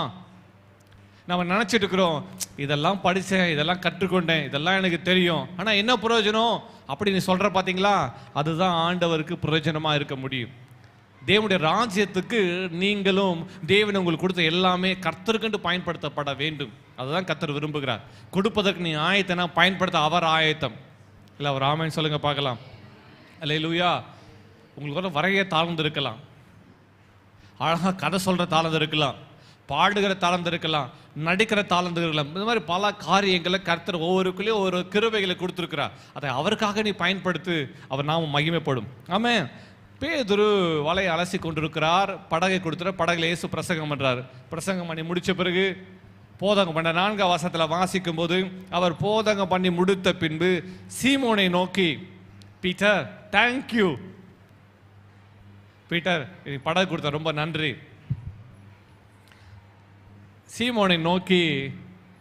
நம்ம நினச்சிட்டு இருக்கிறோம், இதெல்லாம் படித்தேன், இதெல்லாம் கற்றுக்கொண்டேன், இதெல்லாம் எனக்கு தெரியும், ஆனால் என்ன பிரயோஜனம் அப்படி நீ சொல்கிற பார்த்தீங்களா? அதுதான் ஆண்டவருக்கு பிரயோஜனமாக இருக்க முடியும். தேவனுடைய ராஜ்யத்துக்கு நீங்களும் தேவன் உங்களுக்கு கொடுத்த எல்லாமே கர்த்தருக்கென்று பயன்படுத்தப்பட வேண்டும். அதுதான் கர்த்தர் விரும்புகிறார். கொடுப்பதற்கு நீ ஆயத்தனா, பயன்படுத்த அவர் ஆயத்தம் இல்லை. அவர் ஆமேன்னு சொல்லுங்க பார்க்கலாம். அல்லேலூயா. உங்களுக்கு கூட வரைய தாழ்ந்து இருக்கலாம், அழகாக கதை சொல்கிற தாளந்து இருக்கலாம், பாடுகிற தாளந்து இருக்கலாம், நடிக்கிற தாளந்து இருக்கலாம். இந்த மாதிரி பல காரியங்களை கர்த்தர் ஒவ்வொருக்குள்ளேயும் ஒரு கிருபைகளை கொடுத்துருக்கிறார். அதை அவருக்காக நீ பயன்படுத்து, அவர் நாம மகிமைப்படும். ஆமென். பேதுரு வலையை அலசி கொண்டிருக்கிறார், படகை கொடுத்துற, படகுல இயேசு பிரசங்கம் பண்றாரு. பிரசங்கம் பண்ணி முடிச்ச பிறகு போதகம் பண்ண 4ஆம் வசனத்தில் வாசிக்கும் போது, அவர் போதகம் பண்ணி முடித்த பின்பு சீமோனை நோக்கி, பீட்டர் தேங்க்யூ, பீட்டர் நீ படகு கொடுத்த ரொம்ப நன்றி. சீமோனை நோக்கி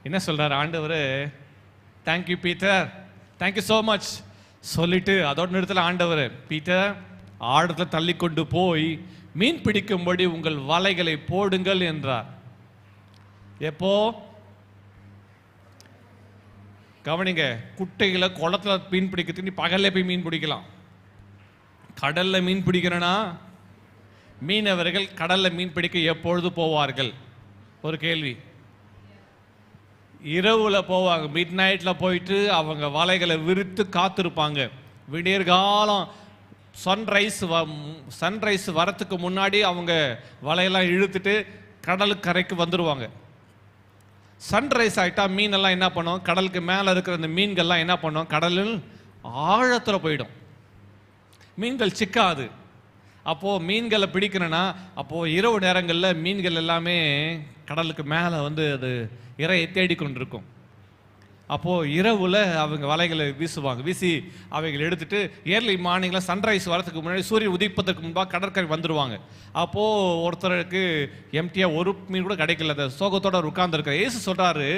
என்ன சொல்றாரு ஆண்டவர்? Thank you Peter, thank you so much சொல்லிட்டு அதோட நிறுத்தல ஆண்டவர், பீட்டர் ஆழத்தில் தள்ளி கொண்டு போய் மீன் பிடிக்கும்படி உங்கள் வலைகளை போடுங்கள் என்றார். எப்போ? கவனிங்க, குட்டைகளை குளத்துல மீன் பிடிக்கிறது நீ பகல்ல போய் மீன் பிடிக்கலாம். கடல்ல மீன் பிடிக்கிறனா மீனவர்கள் கடல்ல மீன் பிடிக்க எப்பொழுது போவார்கள்? ஒரு கேள்வி. இரவுல போவாங்க, மிட் நைட்ல போயிட்டு அவங்க வலைகளை விரித்து காத்திருப்பாங்க. விடியற்காலம் சன்ரைஸ் வரத்துக்கு முன்னாடி அவங்க வலையெல்லாம் இழுத்துட்டு கடலுக்கு கரைக்கு வந்துடுவாங்க. சன்ரைஸ் ஆகிட்டா மீனெல்லாம் என்ன பண்ணும்? கடலுக்கு மேலே இருக்கிற அந்த மீன்கள்லாம் என்ன பண்ணும்? கடலில் ஆழத்தில் போயிடும், மீன்கள் சிக்காது. அப்போது மீன்களை பிடிக்கணும்னா அப்போது இரவு நேரங்களில் மீன்கள் எல்லாமே கடலுக்கு மேலே அது இறையை தேடிக்கொண்டிருக்கும். அப்போது இரவில் அவங்க வலைகளை வீசுவாங்க. வீசி அவைகளை எடுத்துட்டு ஏர்லி மார்னிங்கில் சன்ரைஸ் வரதுக்கு முன்னாடி, சூரியன் உதிப்பதற்கு முன்பாக கடற்கரை வந்துடுவாங்க. அப்போது ஒருத்தருக்கு எம்டியாக ஒரு மீன் கூட கிடைக்கல, அந்த சோகத்தோடு அவர் உட்கார்ந்துருக்கார். ஏசு சொல்கிறாரு,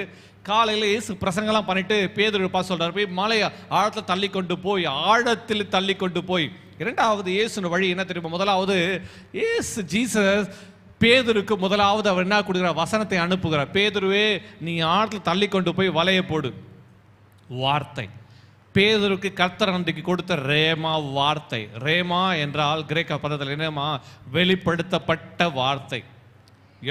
காலையில் ஏசு பிரசங்கெல்லாம் பண்ணிட்டு பேதுரு பார்த்து சொல்கிறார், போய் மலையை ஆழத்தில் தள்ளி கொண்டு போய், ஆழத்தில் தள்ளி கொண்டு போய். இரண்டாவது இயேசுன வழி என்ன தெரியுமா? முதலாவது ஜீசஸ் பேதுருக்கு முதலாவது அவர் என்ன கொடுக்குறார்? வசனத்தை அனுப்புகிறார். பேதுருவே நீ ஆழத்தில் தள்ளி கொண்டு போய் வலையை போடு. வார்த்தை. பேதுருக்கு கர்த்தர் அன்றைக்கு கொடுத்த ரேமா வார்த்தை. ரேமா என்றால் கிரேக்க பதத்தில் என்னமா? வெளிப்படுத்தப்பட்ட வார்த்தை.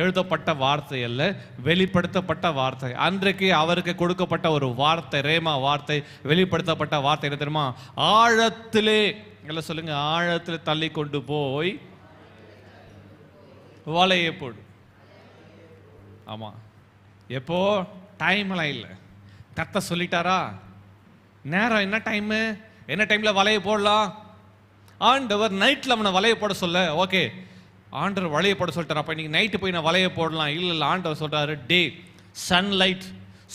எழுதப்பட்ட வார்த்தை அல்ல, வெளிப்படுத்தப்பட்ட வார்த்தை. அன்றைக்கு அவருக்கு கொடுக்கப்பட்ட ஒரு வார்த்தை, ரேமா வார்த்தை, வெளிப்படுத்தப்பட்ட வார்த்தை என்ன தெரியுமா? ஆழத்திலே, எல்லாம் சொல்லுங்க, ஆழத்தில் தள்ளி கொண்டு போய் வலையை போடு. ஆமா, எப்போ? டைம்லாம் இல்லை, கர்த்தர் சொல்லிட்டாரா? நேரம் என்ன டைமு? என்ன டைம்ல வலையை போடலாம்? ஆண்டவர் நைட்ல அவனை வலையை போட சொல்ல, ஓகே ஆண்டவர் வலையை போட சொல்லிட்டார், அப்ப இன்னைக்கு நைட்டு போய் நான் வலையை போடலாம். இல்லை, ஆண்டவர் சொல்றாரு டே, சன்லைட்,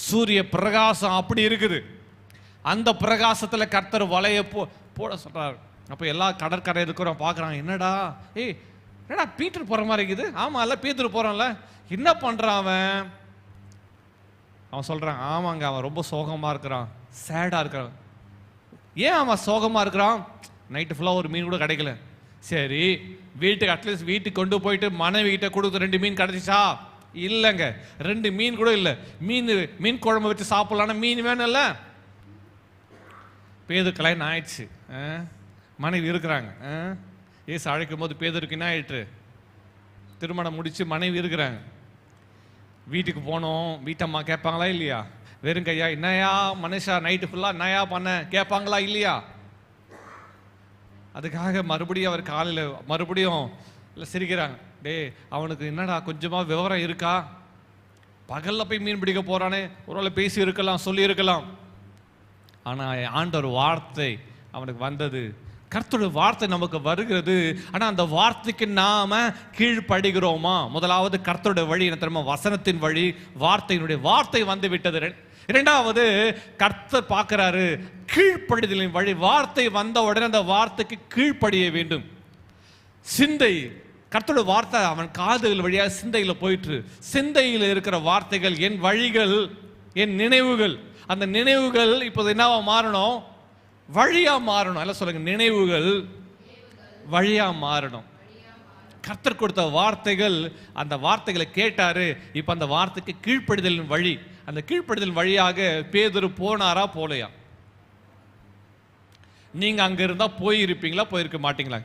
சூரிய பிரகாசம் அப்படி இருக்குது, அந்த பிரகாசத்துல கர்த்தர் வலையை போட சொல்றாரு. அப்போ எல்லா கடற்கரை இருக்கிறோம் பார்க்குறாங்க, என்னடா என்னடா பீட்டர் போகிற மாதிரி இருக்குது. ஆமாம், இல்லை பீட்டர் போகிறான்ல, என்ன பண்ணுறான் அவன் சொல்கிறான், ஆமாங்க அவன் ரொம்ப சோகமாக இருக்கிறான், சேடாக இருக்கிறான். ஏன் அவன் சோகமாக இருக்கிறான்? நைட்டு ஃபுல்லாக ஒரு மீன் கூட கிடைக்கல. சரி, வீட்டுக்கு அட்லீஸ்ட் வீட்டுக்கு கொண்டு போயிட்டு மனைவி கிட்ட கொடுத்து 2 மீன் கிடைச்சிச்சா? இல்லைங்க, 2 மீன் கூட இல்லை. மீன் குழம்பு வச்சு சாப்பிட்லான்னா மீன் வேணும்ல. பேதுரு கல்யாணம் ஆயிடுச்சு, மனைவி இருக்கிறாங்க. ஏசு அழைக்கும் போது பேதுருக்கு என்ன ஆயிட்டு? திருமணம் முடிச்சு மனைவி இருக்கிறாங்க. வீட்டுக்கு போனோம், வீட்டம்மா கேட்பாங்களா இல்லையா? வெறும் கையா, என்னையா மனுஷா நைட்டு ஃபுல்லாக என்னையா பண்ண கேட்பாங்களா இல்லையா? அதுக்காக மறுபடியும் அவர் காலையில் மறுபடியும் இல்லை சிரிக்கிறாங்க, டே அவனுக்கு என்னடா கொஞ்சமாக விவரம் இருக்கா? பகலில் போய் மீன் பிடிக்க போகிறானே, ஒருவேளை பேசி இருக்கலாம், சொல்லி இருக்கலாம். ஆனால் ஆண்டவர் வார்த்தை அவனுக்கு வந்தது. கர்த்தருடைய வார்த்தை நமக்கு வருகிறது. ஆனால் அந்த வார்த்தைக்கு நாம கீழ்ப்படுகிறோமா? முதலாவது கர்த்தருடைய வழி என்ன தெரியுமா? வசனத்தின் வழி, வார்த்தை வந்து விட்டது. இரண்டாவது கர்த்தர் பார்க்கிறாரு கீழ்ப்படிதலின் வழி. வார்த்தை வந்த உடனே அந்த வார்த்தைக்கு கீழ்ப்படிய வேண்டும். சிந்தை, கர்த்தருடைய வார்த்தை அவன் காதுகள் வழியாக சிந்தையில் போயிட்டு, சிந்தையில் இருக்கிற வார்த்தைகள் என் வழிகள், என் நினைவுகள். அந்த நினைவுகள் இப்போது என்னவா மாறணும்? வழியா மாறணும். எல்லாம் சொல்லுங்க, நினைவுகள் வழியா மாறணும். கர்த்தர் கொடுத்த வார்த்தைகள், அந்த வார்த்தைகளை கேட்டாரு. இப்ப அந்த வார்த்தைக்கு கீழ்ப்படிதலின் வழி, அந்த கீழ்ப்படிதல் வழியாக பேதுரு போனாரா போலையா? நீங்க அங்க இருந்தா போயிருப்பீங்களா, போயிருக்க மாட்டீங்களா?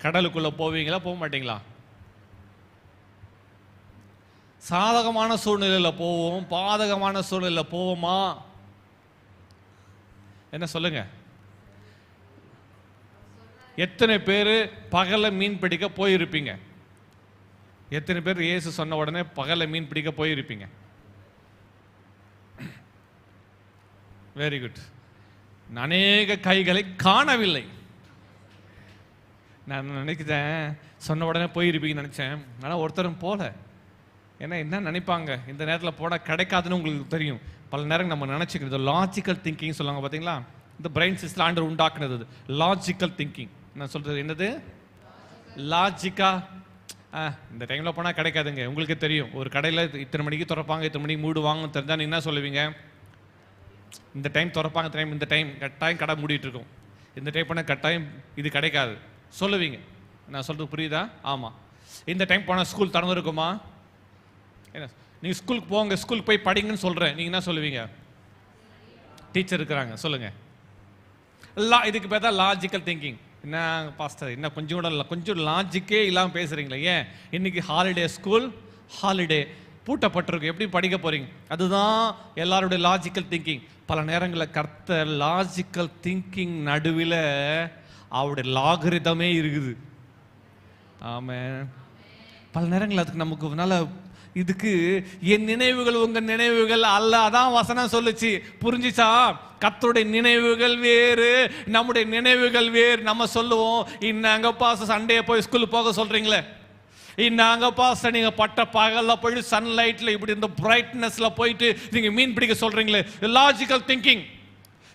கடலுக்குள்ள போவீங்களா, போக மாட்டீங்களா? சாதகமான சூழ்நிலையில போவோம், பாதகமான சூழ்நிலையில போவோமா? என்ன சொல்லுங்க? எத்தனை பேர் பகல மீன் பிடிக்க போயிருப்பீங்க? எத்தனை பேர் இயேசு சொன்ன உடனே பகல மீன் பிடிக்க போயிருப்பீங்க? Very good. அநேக கைகளை காணவில்லை. நான் நினைக்கிறேன் சொன்ன உடனே போயிருப்பீங்கன்னு நினைச்சேன். ஆனால் ஒருத்தரும் போல. ஏன்னா என்ன நினைப்பாங்க, இந்த நேரத்தில் போனால் கிடைக்காதுன்னு உங்களுக்கு தெரியும். பல நேரம் நம்ம நினச்சிக்கிறது லாஜிக்கல் திங்கிங் சொல்லுவாங்க பார்த்தீங்களா? இந்த பிரெயின் சிஸ்டம் ஆண்டவர் உண்டாக்குனது லாஜிக்கல் திங்கிங். நான் சொல்றது என்னது? லாஜிக்கா. இந்த டைமில் போனால் கிடைக்காதுங்க. உங்களுக்கு தெரியும், ஒரு கடையில் இத்தனை மணிக்கு திறப்பாங்க, இத்தனை மணிக்கு மூடுவாங்கன்னு தெரிஞ்சால் நீங்கள் என்ன சொல்லுவீங்க? இந்த டைம் திறப்பாங்க, இந்த டைம் கட்டாயம் கடை மூடிட்டு இருக்கும், இந்த டைம் போனால் கட்டாயம் இது கிடைக்காது சொல்லுவீங்க. நான் சொல்றது புரியுதா? ஆமாம். இந்த டைம் போனால் ஸ்கூல் திறந்துருக்குமா? என்ன நீங்கள் ஸ்கூலுக்கு போங்க, ஸ்கூலுக்கு போய் படிங்கன்னு சொல்கிறேன், நீங்கள் என்ன சொல்லுவீங்க? டீச்சர் இருக்கிறாங்க சொல்லுங்க. இதுக்கு பேர் தான் லாஜிக்கல் திங்கிங். என்ன பாஸ்டர், என்ன கொஞ்சம் கூட கொஞ்சம் லாஜிக்கே இல்லாமல் பேசுகிறீங்களே? ஏன் இன்னைக்கு ஹாலிடே, ஸ்கூல் ஹாலிடே, பூட்டப்பட்டிருக்கு, எப்படி படிக்க போறீங்க? அதுதான் எல்லாருடைய லாஜிக்கல் திங்கிங். பல நேரங்களில் கர்த்தர் லாஜிக்கல் திங்கிங் நடுவில் அவருடைய லாகரிதமே இருக்குது. ஆமென். பல நேரங்கள் அதுக்கு நமக்கு நல்ல இதுக்கு என் நினைவுகள் உங்க நினைவுகள் அல்ல, அதான் வசனம் சொல்லுச்சு. புரிஞ்சுச்சா? கர்த்தருடைய நினைவுகள் வேறு, நம்முடைய நினைவுகள் வேறு. நம்ம சொல்லுவோம், இன்னங்கப்பா சண்டே போய் ஸ்கூலுக்கு போக சொல்றீங்களே, இன்னங்கப்பா நீங்க பட்ட பகல்ல போயிட்டு சன்லைட்ல இப்படி இந்த பிரைட்னஸ்ல போயிட்டு நீங்க மீன் பிடிக்க சொல்றீங்களே. Logical thinking.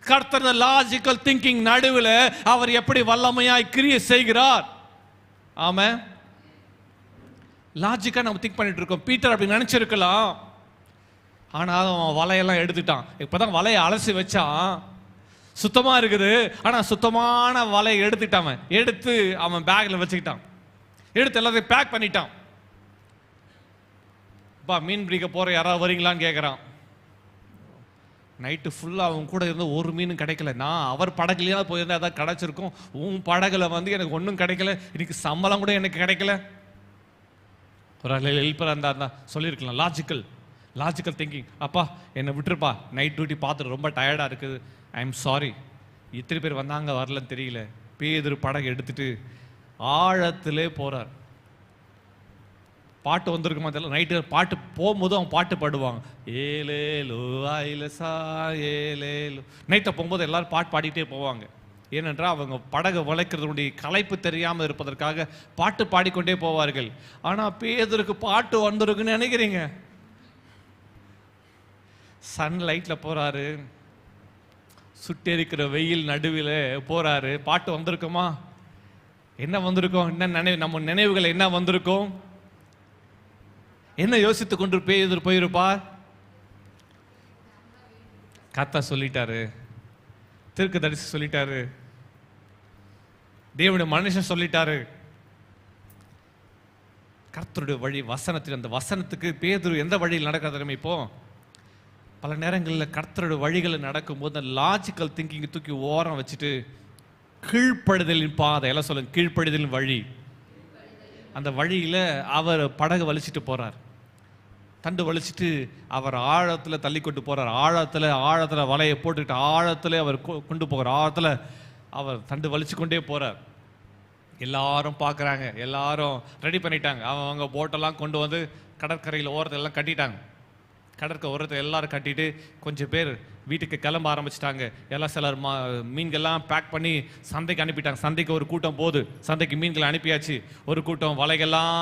கர்த்தர் லாஜிக்கல் திங்கிங் நடுவில் அவர் எப்படி வல்லமையாய் கிரியை செய்கிறார். ஆமா, லாஜிக்கா நம்ம திங்க் பண்ணிட்டு இருக்கோம். பீட்டர் அப்படி நினைச்சிருக்கலாம், ஆனால் அவன் வலையெல்லாம் எடுத்துட்டான். இப்பதான் வலையை அலசி வச்சான், சுத்தமா இருக்குது. ஆனா சுத்தமான வலையை எடுத்துட்டான். எடுத்து அவன் பேக்ல வச்சுக்கிட்டான், எடுத்து எல்லாத்தையும் பேக் பண்ணிட்டான். மீன் பிடிக்க போற யாராவது வரீங்களான்னு கேட்கறான். நைட்டு ஃபுல்லாக அவன் கூட இருந்து ஒரு மீனும் கிடைக்கல. நான் அவர் படகுலையா போயிருந்தா ஏதாவது கிடைச்சிருக்கும், உன் படகுல எனக்கு ஒன்றும் கிடைக்கல, இன்னைக்கு சம்பளம் கூட எனக்கு கிடைக்கல. ஒரு ஹெல்ப்பராக இருந்தா சொல்லியிருக்கலாம். Logical thinking. அப்பா என்னை விட்டுருப்பா, நைட் டியூட்டி பார்த்துட்டு ரொம்ப டயர்டாக இருக்குது, ஐ எம் சாரி. இத்தனை பேர் வந்தாங்க, வரலன்னு தெரியல. பேதுரு படகு எடுத்துட்டு ஆழத்திலே போறார். பாட்டு வந்திருக்குமா தெரியல, நைட்டு பாட்டு போகும்போது அவன் பாட்டு பாடுவாங்க, ஏலேலோ ஐலசா ஏலேலோ. நைட்டை போகும்போது எல்லாரும் பாட்டு பாடிட்டே போவாங்க. ஏனென்றால் அவங்க படகு வளைக்கிறதுடைய களைப்பு தெரியாமல் இருப்பதற்காக பாட்டு பாடிக்கொண்டே போவார்கள். ஆனால் பேதுருக்கு பாட்டு வந்திருக்குன்னு நினைக்கிறீங்க? சன்லைட்டில் போறாரு, சுட்டெரிக்கிற வெயில் நடுவில் போறாரு. பாட்டு வந்திருக்குமா? என்ன வந்திருக்கும்? என்ன நம்ம நினைவுகள் என்ன வந்திருக்கும்? என்ன யோசித்து கொண்டு பேதுரு போயிருப்பார்? கர்த்தர் சொல்லிட்டாரு, தீர்க்கதரிசி சொல்லிட்டாரு, தேவனுடைய மனுஷன் சொல்லிட்டாரு. கர்த்தருடைய வழி வசனத்தில், அந்த வசனத்துக்கு பேதுரு எந்த வழியில் நடக்கிறது? இப்போ பல நேரங்களில் கர்த்தருடைய வழிகளில் நடக்கும்போது லாஜிக்கல் திங்கிங் தூக்கி ஓரம் வச்சுட்டு கீழ்ப்படுதலின் பாதை, எல்லாம் சொல்லுங்க, கீழ்ப்படுதலின் வழி. அந்த வழியில் அவர் படகு வலிச்சிட்டு போறார், தண்டு வலிச்சிட்டு அவர் ஆழத்தில் தள்ளி கொண்டு போறார். ஆழத்தில் வலையை போட்டுக்கிட்டு ஆழத்தில் அவர் கொண்டு போகிறார். ஆழத்தில் அவர் தண்டு வலிச்சு கொண்டே போறார். எல்லாரும் பார்க்குறாங்க, எல்லாரும் ரெடி பண்ணிட்டாங்க. அவங்க போட்டெல்லாம் கொண்டு வந்து கடற்கரையில் ஓரத்தில் எல்லாம் கட்டிட்டாங்க. கடற்கரை ஓரத்தில் எல்லாரும் கட்டிட்டு கொஞ்சம் பேர் வீட்டுக்கு கிளம்ப ஆரம்பிச்சிட்டாங்க. எல்லாம் சிலர் மீன்கள்லாம் பேக் பண்ணி சந்தைக்கு அனுப்பிட்டாங்க. சந்தைக்கு ஒரு கூட்டம் போகுது, சந்தைக்கு மீன்களை அனுப்பியாச்சு. ஒரு கூட்டம் வலைகள்லாம்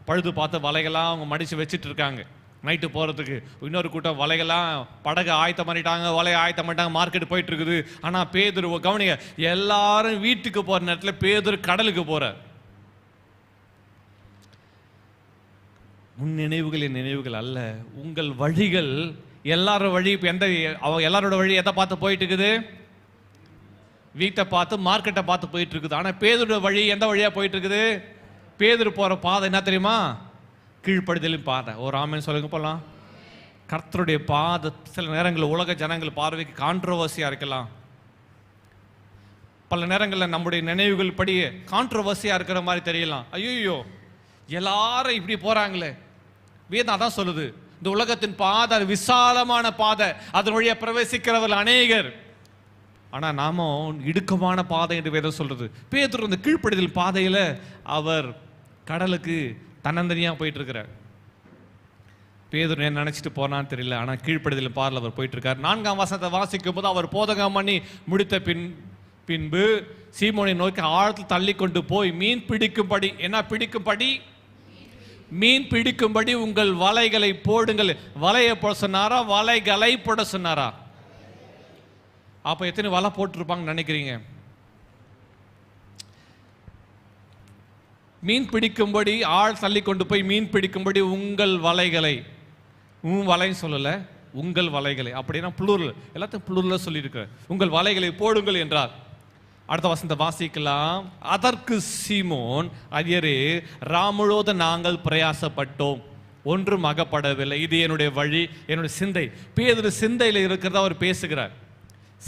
பழுது பார்த்து வலைகள்லாம் அவங்க மடித்து வச்சுட்டு இருக்காங்க நைட்டு போகிறதுக்கு. இன்னொரு கூட்டம் வலைகள்லாம் படகு ஆயத்தம் பண்ணிட்டாங்க, வலையை ஆயத்தம் பண்ணிட்டாங்க, மார்க்கெட் போயிட்டு இருக்குது. ஆனால் பேதுரு கவனிங்க, எல்லாரும் வீட்டுக்கு போகிற நேரத்தில் பேதுரு கடலுக்கு போகிறார். உன் நினைவுகள் என் நினைவுகள் அல்ல, உங்கள் வழிகள். எல்லாரோட வழி இப்போ எல்லாரோட வழி எதை பார்த்து போயிட்டு இருக்குது? வீட்டை பார்த்து, மார்க்கெட்டை பார்த்து போயிட்டு இருக்குது. ஆனால் பேதுருடைய வழி எந்த வழியாக போயிட்டு இருக்குது? பேதுரு போற பாதை என்ன தெரியுமா? கீழ்ப்படுதலின் பாதை. ஒரு ஆமென் சொல்லுங்க போலாம். கர்த்தருடைய பாதை சில நேரங்களில் உலக ஜனங்கள் பார்வைக்கு கான்ட்ரோவர்சியா இருக்கலாம். பல நேரங்களில் நம்முடைய நினைவுகள் படி கான்ட்ரோவர்சியா இருக்கிற மாதிரி தெரியலாம். ஐயோ எல்லாரும் இப்படி போறாங்களே. வேதம் அதான் சொல்லுது, இந்த உலகத்தின் பாதை விசாலமான பாதை, அதன் வழியா பிரவேசிக்கிறவர்கள் அநேகர். ஆனா நாம இடுக்கமான பாதை என்று வேதம் சொல்றது. பேதுரு இந்த கீழ்ப்படுதல் பாதையில அவர் கடலுக்கு தன்னந்தனியா போயிட்டு இருக்கிறார். பேதுரு என்ன நினைச்சிட்டு போனான்னு தெரியல, ஆனா கீழ்ப்படுதல் பாதையில் அவர் போயிட்டு இருக்கார். 4ஆம் வசனத்தை வாசிக்கும் போது அவர் போதகம் பண்ணி முடித்த பின்பு சீமோனை நோக்கி ஆழத்தில் தள்ளி கொண்டு போய் மீன் பிடிக்கும்படி, என்ன பிடிக்கும்படி? மீன் பிடிக்கும்படி உங்கள் வலைகளை போடுங்கள். வலையை போட சொன்னாரா, வலைகளை போட சொன்னாரா? அப்ப எத்தனை வலை போட்டிருப்பாங்கன்னு நினைக்கிறீங்க? மீன் பிடிக்கும்படி ஆள் தள்ளி கொண்டு போய் மீன் பிடிக்கும்படி உங்கள் வலைகளை, வலைன்னு சொல்லல, உங்கள் வலைகளை. அப்படின்னா புளூரல், எல்லாத்தையும் புளூரல்ல சொல்லியிருக்க. உங்கள் வலைகளை போடுங்கள் என்றார். அடுத்த வசனத்தை வாசிக்கலாம். அதற்கு சீமோன், ஐயரே, ராமுழுவதும் நாங்கள் பிரயாசப்பட்டோம், ஒன்றும் அகப்படவில்லை. இது என்னுடைய வழி, என்னுடைய சிந்தை. பேதுரு சிந்தையில் இருக்கிறத அவர் பேசுகிறார்.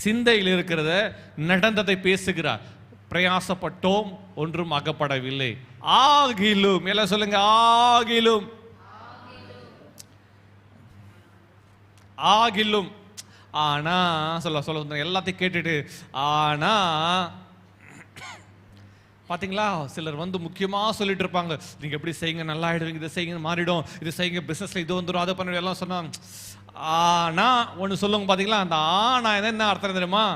சிந்தையில் இருக்கிறத, நடந்ததை பேசுகிறார். பிரயாசப்பட்டோம், ஒன்றும் அகப்படவில்லை. ஆகிலும், எல்லாம் சொல்லுங்க, ஆகிலும். ஆகிலும் ஆனா சொல்ல எல்லாத்தையும் கேட்டுட்டு ஆனா பாத்தீங்களா, சிலர் வந்து முக்கியமா சொல்லிட்டு இருப்பாங்க, நீங்க எப்படி செய்யுங்க நல்லா ஆயிடுவீங்க, இதை செய்யுங்க மாறிடும், இது செய்யுங்க பிசினஸ்ல இது வந்துடும், அதை பண்ண எல்லாம் சொன்னாங்க. ஆனா ஒண்ணு சொல்லுங்க பாத்தீங்களா, அந்த ஆனா என்ன அர்த்தம் தெரியுமா?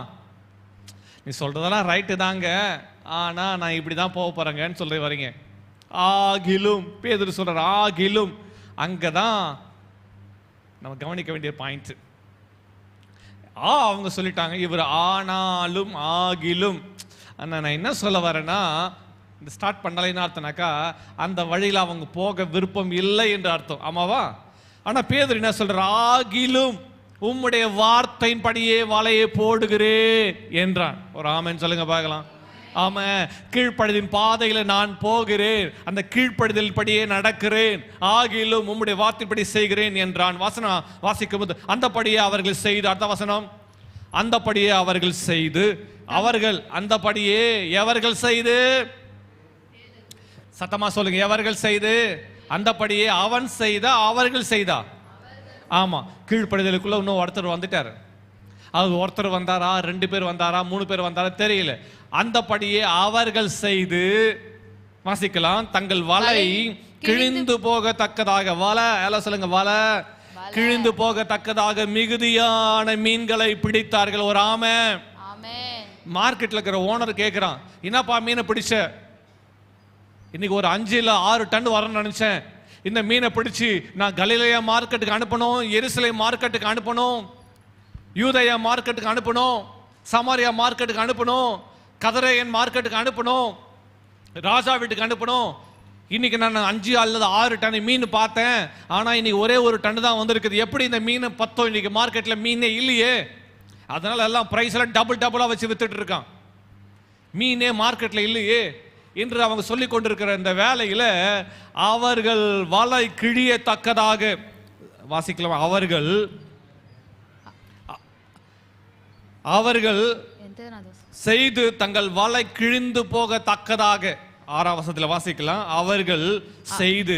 நீ சொல்றதெல்லாம் ரைட்டு தாங்க, ஆனா நான் இப்படிதான் போக போறேங்கன்னு சொல்லி வரீங்க. ஆகிலும் பேதுரு சொல்றார், ஆகிலும். அங்கதான் நம்ம கவனிக்க வேண்டிய பாயிண்ட். அவங்க சொல்லிட்டாங்க, இவர் ஆனாலும் ஆகிலும். ஆனால் நான் என்ன சொல்ல வரேன்னா, இந்த ஸ்டார்ட் பண்ணலைன்னு அர்த்தம்னாக்கா அந்த வழியில் அவங்க போக விருப்பம் இல்லை என்று அர்த்தம். ஆமாவா? ஆனால் பேதுரு என்ன சொல்ற, ஆகிலும் உம்முடைய வார்த்தையின் படியே வலையை போடுகிறேன் என்றான். ஒரு ஆமென் சொல்லுங்க பார்க்கலாம். ஆமா, கீழ்ப்படுதலின் பாதையில நான் போகிறேன், அந்த கீழ்ப்படுதல் படியே நடக்கிறேன், ஆகிலும் உம்முடைய வார்த்தைப்படி செய்கிறேன் என்றான். வசனம் வாசிக்கும் போது அந்தபடியே அவர்கள் செய்து, அடுத்த வசனம், அந்தபடியே அவர்கள் செய்து, அவர்கள் அந்தபடியே எவர்கள் செய்து, சத்தமா சொல்லுங்க, எவர்கள் செய்து, அந்தபடியே அவன் செய்தா அவர்கள் செய்தா? ஆமா, கீழ்ப்படுதலுக்குள்ள இன்னும் ஒருத்தர் வந்துட்டார். அது ஒருத்தர் வந்தாரா, 2 பேர் வந்தாரா, 3 பேர் வந்தாரா தெரியல. அந்தபடியே அவர்கள் செய்து, வாசிக்கலாம், தங்கள் வலை கிழிந்து போகத்தக்கதாக, வலை எல்லாம் சொல்லுங்க, வலை கிழிந்து போகத்தக்கதாக மிகுதியான மீன்களை பிடித்தார்கள். ஒரு ஆமென். மார்க்கெட்ல இருக்கிற ஓனர் கேட்கிறான், என்னப்பா மீனை பிடிச்ச? இன்னைக்கு ஒரு 5 இல்ல 6 டன் வரணும்னு நினைச்சேன். இந்த மீனை பிடிச்சு நான் கலிலேயா மார்க்கெட்டுக்கு அனுப்பணும், எருசலேம் மார்க்கெட்டுக்கு அனுப்பணும், யூதேயா மார்க்கெட்டுக்கு அனுப்பணும், சமாரியா மார்க்கெட்டுக்கு அனுப்பணும், கதரேயன் மார்க்கெட்டுக்கு அனுப்பணும், ராஜா வீட்டுக்கு அனுப்பணும். இன்னைக்கு நான் 5 அல்லது 6 டன் மீன் பார்த்தேன், ஆனா இன்னைக்கு ஒரே ஒரு டன் தான் வந்திருக்குது. எப்படி இந்த மீன் பத்தோம்? இன்னைக்கு மார்க்கெட்ல மீனே இல்லையே, அதனால எல்லாம் பிரைஸ் எல்லாம் டபுளா வச்சு வித்துட்டு இருக்கான். மீனே மார்க்கெட்ல இல்லையே என்று அவங்க சொல்லி கொண்டிருக்கிற இந்த வேலையில அவர்கள் வலை கிழியத்தக்கதாக, வாசிக்கலாம், அவர்கள் செய்து தங்கள் வலை கிழிந்து போகத்தக்கதாக. 6ஆம் வசனத்தில் வாசிக்கலாம், அவர்கள் செய்து,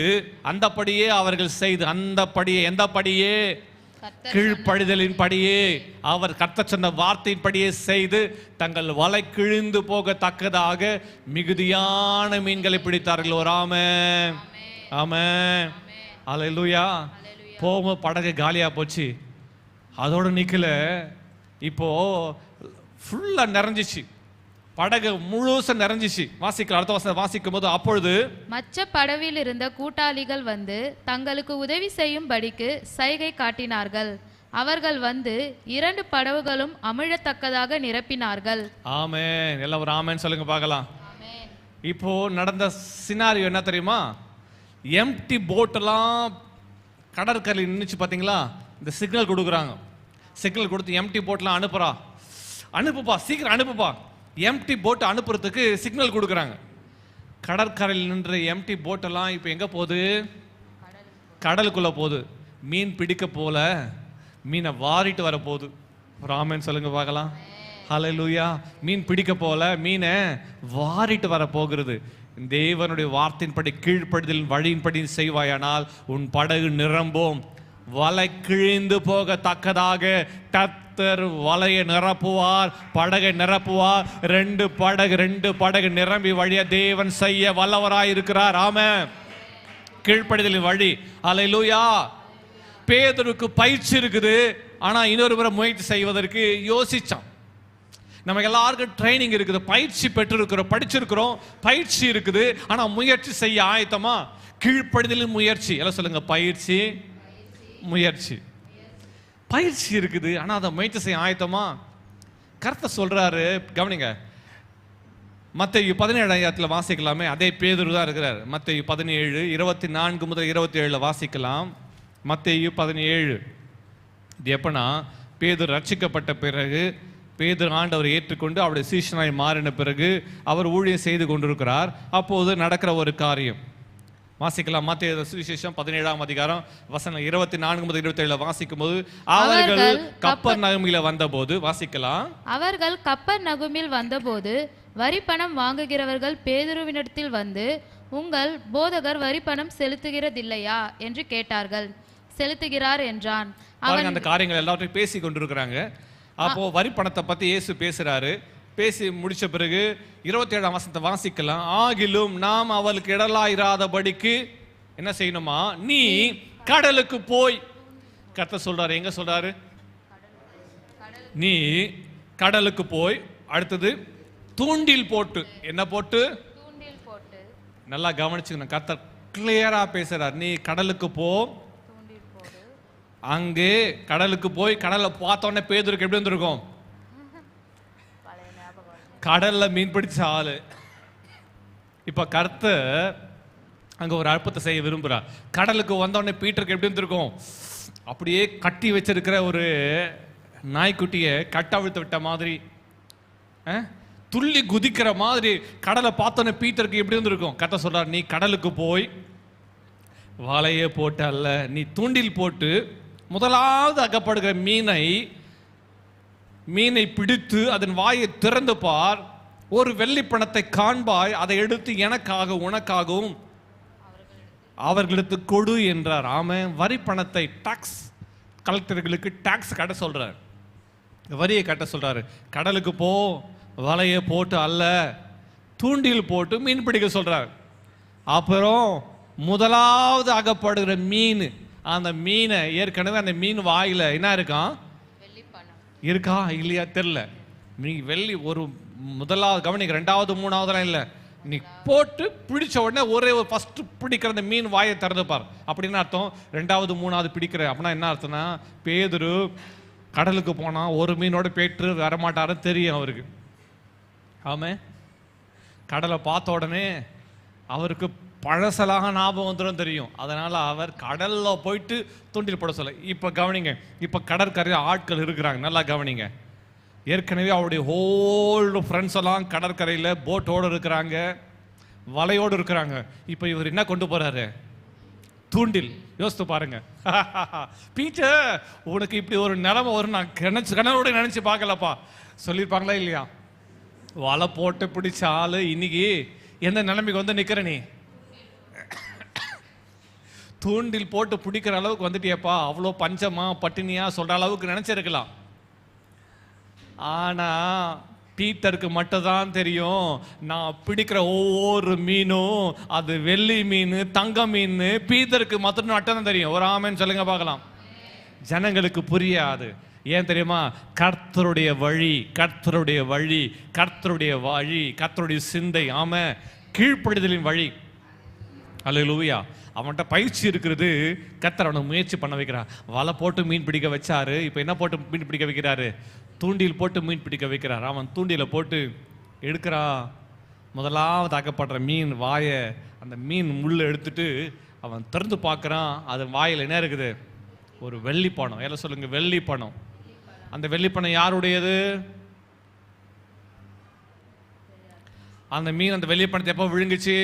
அந்தபடியே அவர்கள் செய்து, அந்தபடியே எந்தபடியே? கீழ்ப்படிதலின் படியே, அவர் கர்த்தர் சொன்ன வார்த்தையின் படியே செய்து தங்கள் வலை கிழிந்து போகத்தக்கதாக மிகுதியான மீன்களை பிடித்தார்கள். ஒரு ஆமென். ஆமென். அல்லேலூயா. போக படகு காலியா போச்சு, அதோட நிக்கல, இப்போ ஃபுல்லா நிறைஞ்சிச்சு, படகு முழுசா நிறைஞ்சிச்சு. வாசிக்கலாம், அடுத்த வசனம் வாசிக்கும் போது, அப்பொழுது மற்ற படவில் இருந்த கூட்டாளிகள் வந்து தங்களுக்கு உதவி செய்யும்படிக்கு சைகை காட்டினார்கள். அவர்கள் வந்து 2 படகுகளும் அமிழத்தக்கதாக நிரப்பினார்கள். ஆமென். எல்லாம் ஒரு ஆமென் சொல்லுங்க பார்க்கலாம். இப்போ நடந்த சினாரியோ என்ன தெரியுமா? எம்டி போட்டெல்லாம் கடற்கரையில் நின்றுச்சு. பார்த்தீங்களா? இந்த சிக்னல் கொடுக்குறாங்க, சிக்னல் கொடுத்து எம்டி போட்லாம் அனுப்புப்பா, சீக்கிரம் அனுப்புப்பா. எம்டி போட் அனுப்புறதுக்கு சிக்னல் கொடுக்குறாங்க. கடற்கரையில் நின்ற எம்டி போட்டெல்லாம் இப்போ எங்கே போகுது? கடலுக்குள்ளே போகுது. மீன் பிடிக்க போல மீனை வாரிட்டு வர போகுது. ராமன் சொல்லுங்க பார்க்கலாம். ஹல்லேலூயா. மீன் பிடிக்க போல மீனை வாரிட்டு வர போகிறது. தேவனுடைய வார்த்தையின்படி கீழ்ப்படுதலின் வழியின்படி செய்வாயானால் உன் படகு நிரம்பும். வலை கிழிந்து போகத்தக்கதாக கர்த்தர் வலையை நிரப்புவார், படகை நிரப்புவார். ரெண்டு படகு நிரம்பி வழிய தேவன் செய்ய வல்லவராயிருக்கிறார். ஆமென். கீழ்ப்படுதலின் வழி. ஹல்லேலூயா. பேதுருக்கு பயிற்சி இருக்குது, ஆனா இன்னொரு முறை முயற்சி செய்வதற்கு யோசிச்சான். நமக்கு எல்லாருக்கும் ட்ரைனிங் இருக்குது, பயிற்சி பெற்றிருக்கிறோம், படிச்சிருக்கிறோம், பயிற்சி இருக்குது, ஆனா முயற்சி செய்ய ஆயத்தமா? கீழ்ப்படுதலின் முயற்சி. எல்லாம் சொல்லுங்க, பயிற்சி முயற்சி. பயிற்சி இருக்குது, ஆனா அதை முயற்சி செய்ய ஆயத்தமா? கர்த்தர் சொல்றாரு, கவனிங்க. மத்தேயு 17 வாசிக்கலாமே. அதே பேதுரு தான் இருக்கிறார். மத்தேயு 17 24 முதல் 27 வாசிக்கலாம். மத்தேயு 17. இது எப்பனா, பேதுரு ரட்சிக்கப்பட்ட பிறகு, பேதுரு ஆண்டவரை ஏற்றுக்கொண்டு அவருடைய சீஷனாய் மாறின பிறகு அவர் ஊழியம் செய்து கொண்டிருக்கிறார். அப்போது நடக்கிற ஒரு காரியம் வாசிக்கலாம். மத்தேயு சுவிசேஷம் 17ஆம் அதிகாரம் வசனம் 24 முதல் 27 வாசிக்கும் போது, அவர்கள் கப்பர்நகூமில் வந்தபோது, வாசிக்கலாம். அவர்கள் கப்பர்நகூமில் வந்தபோது வரி பணம் வாங்குகிறவர்கள் பேதுருவினிடத்தில் வந்து, உங்கள் போதகர் வரி பணம் செலுத்துகிறதில்லையா என்று கேட்டார்கள். செலுத்துகிறார் என்றான். அந்த காரியங்கள் எல்லாத்தையும் பேசி கொண்டிருக்கிறாங்க. அப்போ வரி பணத்தை பத்தி இயேசு பேசுறாரு. பேசி முடிச்ச பிறகு 27ஆம் வசனத்தை வாசிக்கலாம். ஆகிலும் நாம் அவளுக்கு இடலாயிராதபடிக்கு என்ன செய்யணுமா? நீ கடலுக்கு போய். கர்த்தர் சொல்றாரு. எங்க சொல்றாரு? நீ கடலுக்கு போய். அடுத்தது தூண்டில் போட்டு. என்ன போட்டு? தூண்டில் போட்டு. நல்லா கவனிச்சுக்கணும். கர்த்தர் கிளியரா பேசுறார். நீ கடலுக்கு போ. அங்கே கடலுக்கு போய். கடலை பார்த்தோன்னே பேதுருக்கு எப்படி வந்திருக்கும்? கடல்ல மீன் பிடிச்ச ஆளு. இப்ப கர்த்தர் அங்க ஒரு அற்புதத்தை செய்ய விரும்புறார். கடலுக்கு வந்தோடனே பீட்டருக்கு எப்படி வந்திருக்கும்? அப்படியே கட்டி வச்சிருக்கிற ஒரு நாய்க்குட்டியை கட்டவிழ்த்து விட்ட மாதிரி, துள்ளி குதிக்கிற மாதிரி கடலை பார்த்தோன்னே பீட்டருக்கு எப்படி வந்திருக்கும்? கர்த்தர் சொல்றார், நீ கடலுக்கு போய் வலையை போட்டு அல்ல, நீ தூண்டில் போட்டு முதலாவது அகப்படுகிற மீனை பிடித்து அதன் வாயை திறந்து பார். ஒரு வெள்ளி பணத்தை காண்பாய். அதை எடுத்து எனக்காக உனக்காகவும் அவர்களுக்கு கொடு என்றார். ஆமென். வரி பணத்தை டாக்ஸ் கலெக்டர்களுக்கு டாக்ஸ் கட்ட சொல்றார், வரியை கட்ட சொல்றாரு. கடலுக்கு போ, வலையை போட்டு அல்ல, தூண்டில் போட்டு மீன் பிடிக்க சொல்றார். அப்புறம் முதலாவது அகப்படுகிற மீன், அந்த மீனை ஏற்கனவே அந்த மீன் வாயில என்ன இருக்கான்? இருக்கா இல்லையா தெரியல. நீ வெள்ளி ஒரு முதலாவது கவனிக்க, ரெண்டாவது மூணாவதுலாம் இல்லை, நீ போட்டு பிடிச்ச உடனே ஒரே ஒரு ஃபர்ஸ்ட் பிடிக்கிற அந்த மீன் வாயை திறந்துப்பார். அப்படின்னு அர்த்தம். ரெண்டாவது மூணாவது பிடிக்கிற அப்படின்னா என்ன அர்த்தம்னா, பேதுரு கடலுக்கு போனா ஒரு மீனோட பேற்று வரமாட்டாருன்னு தெரியும் அவருக்கு. ஆமே. கடலை பார்த்த உடனே அவருக்கு பழசலாக ஞாபகம் வந்துடும் தெரியும். அதனால அவர் கடல்ல போயிட்டு தூண்டில் போட சொல்ல. இப்ப கவனிங்க, இப்ப கடற்கரையில் ஆட்கள் இருக்கிறாங்க. நல்லா கவனிங்க. ஏற்கனவே அவருடைய ஹோல்டு ஃப்ரெண்ட்ஸ் எல்லாம் கடற்கரையில் போட்டோடு இருக்கிறாங்க, வலையோடு இருக்கிறாங்க. இப்போ இவர் என்ன கொண்டு போறாரு? தூண்டில். யோசித்து பாருங்க. பீச்சர், உனக்கு இப்படி ஒரு நிலைமை வரும் நான் கனவோட நினைச்சு பார்க்கலப்பா. சொல்லியிருப்பாங்களா இல்லையா? வலை போட்டு பிடிச்ச ஆளு இன்னைக்கு எந்த நிலைமைக்கு வந்து நிக்கிற நீ? தூண்டில் போட்டு பிடிக்கிற அளவுக்கு வந்துட்டியப்பா. அவ்வளோ பஞ்சமா பட்டினியா சொல்ற அளவுக்கு நினைச்சிருக்கலாம். ஆனா பீட்டருக்கு மட்டும்தான் தெரியும், நான் பிடிக்கிற ஒவ்வொரு மீனும் அது வெள்ளி மீன், தங்க மீன். பீட்டருக்கு மட்டும் தான் தெரியும். ஒரு ஆமென் சொல்லுங்க பார்க்கலாம். ஜனங்களுக்கு புரியாது. ஏன் தெரியுமா? கர்த்தருடைய வழி, கர்த்தருடைய வழி, கர்த்தருடைய வழி, கர்த்தருடைய சிந்தை. ஆமா, கீழ்ப்படுதலின் வழி. அல்லேலூயா. அவன்கிட்ட பயிற்சி இருக்கிறது. கர்த்தர் அவனை முயற்சி பண்ண வைக்கிறார். வலை போட்டு மீன் பிடிக்க வச்சாரு. இப்போ என்ன போட்டு மீன் பிடிக்க வைக்கிறாரு? தூண்டில் போட்டு மீன் பிடிக்க வைக்கிறார். அவன் தூண்டில போட்டு எடுக்கிறான். முதலாவது அகப்படுற மீன் வாயை, அந்த மீன் முள்ளை எடுத்துட்டு அவன் திறந்து பார்க்குறான். அது வாயில் என்ன இருக்குது? ஒரு வெள்ளி பணம். எல்லாம் சொல்லுங்க, வெள்ளி பணம். அந்த வெள்ளி பணம் யாருடையது? அந்த மீன் அந்த வெளியே பணத்தை எப்போ விழுங்குச்சு?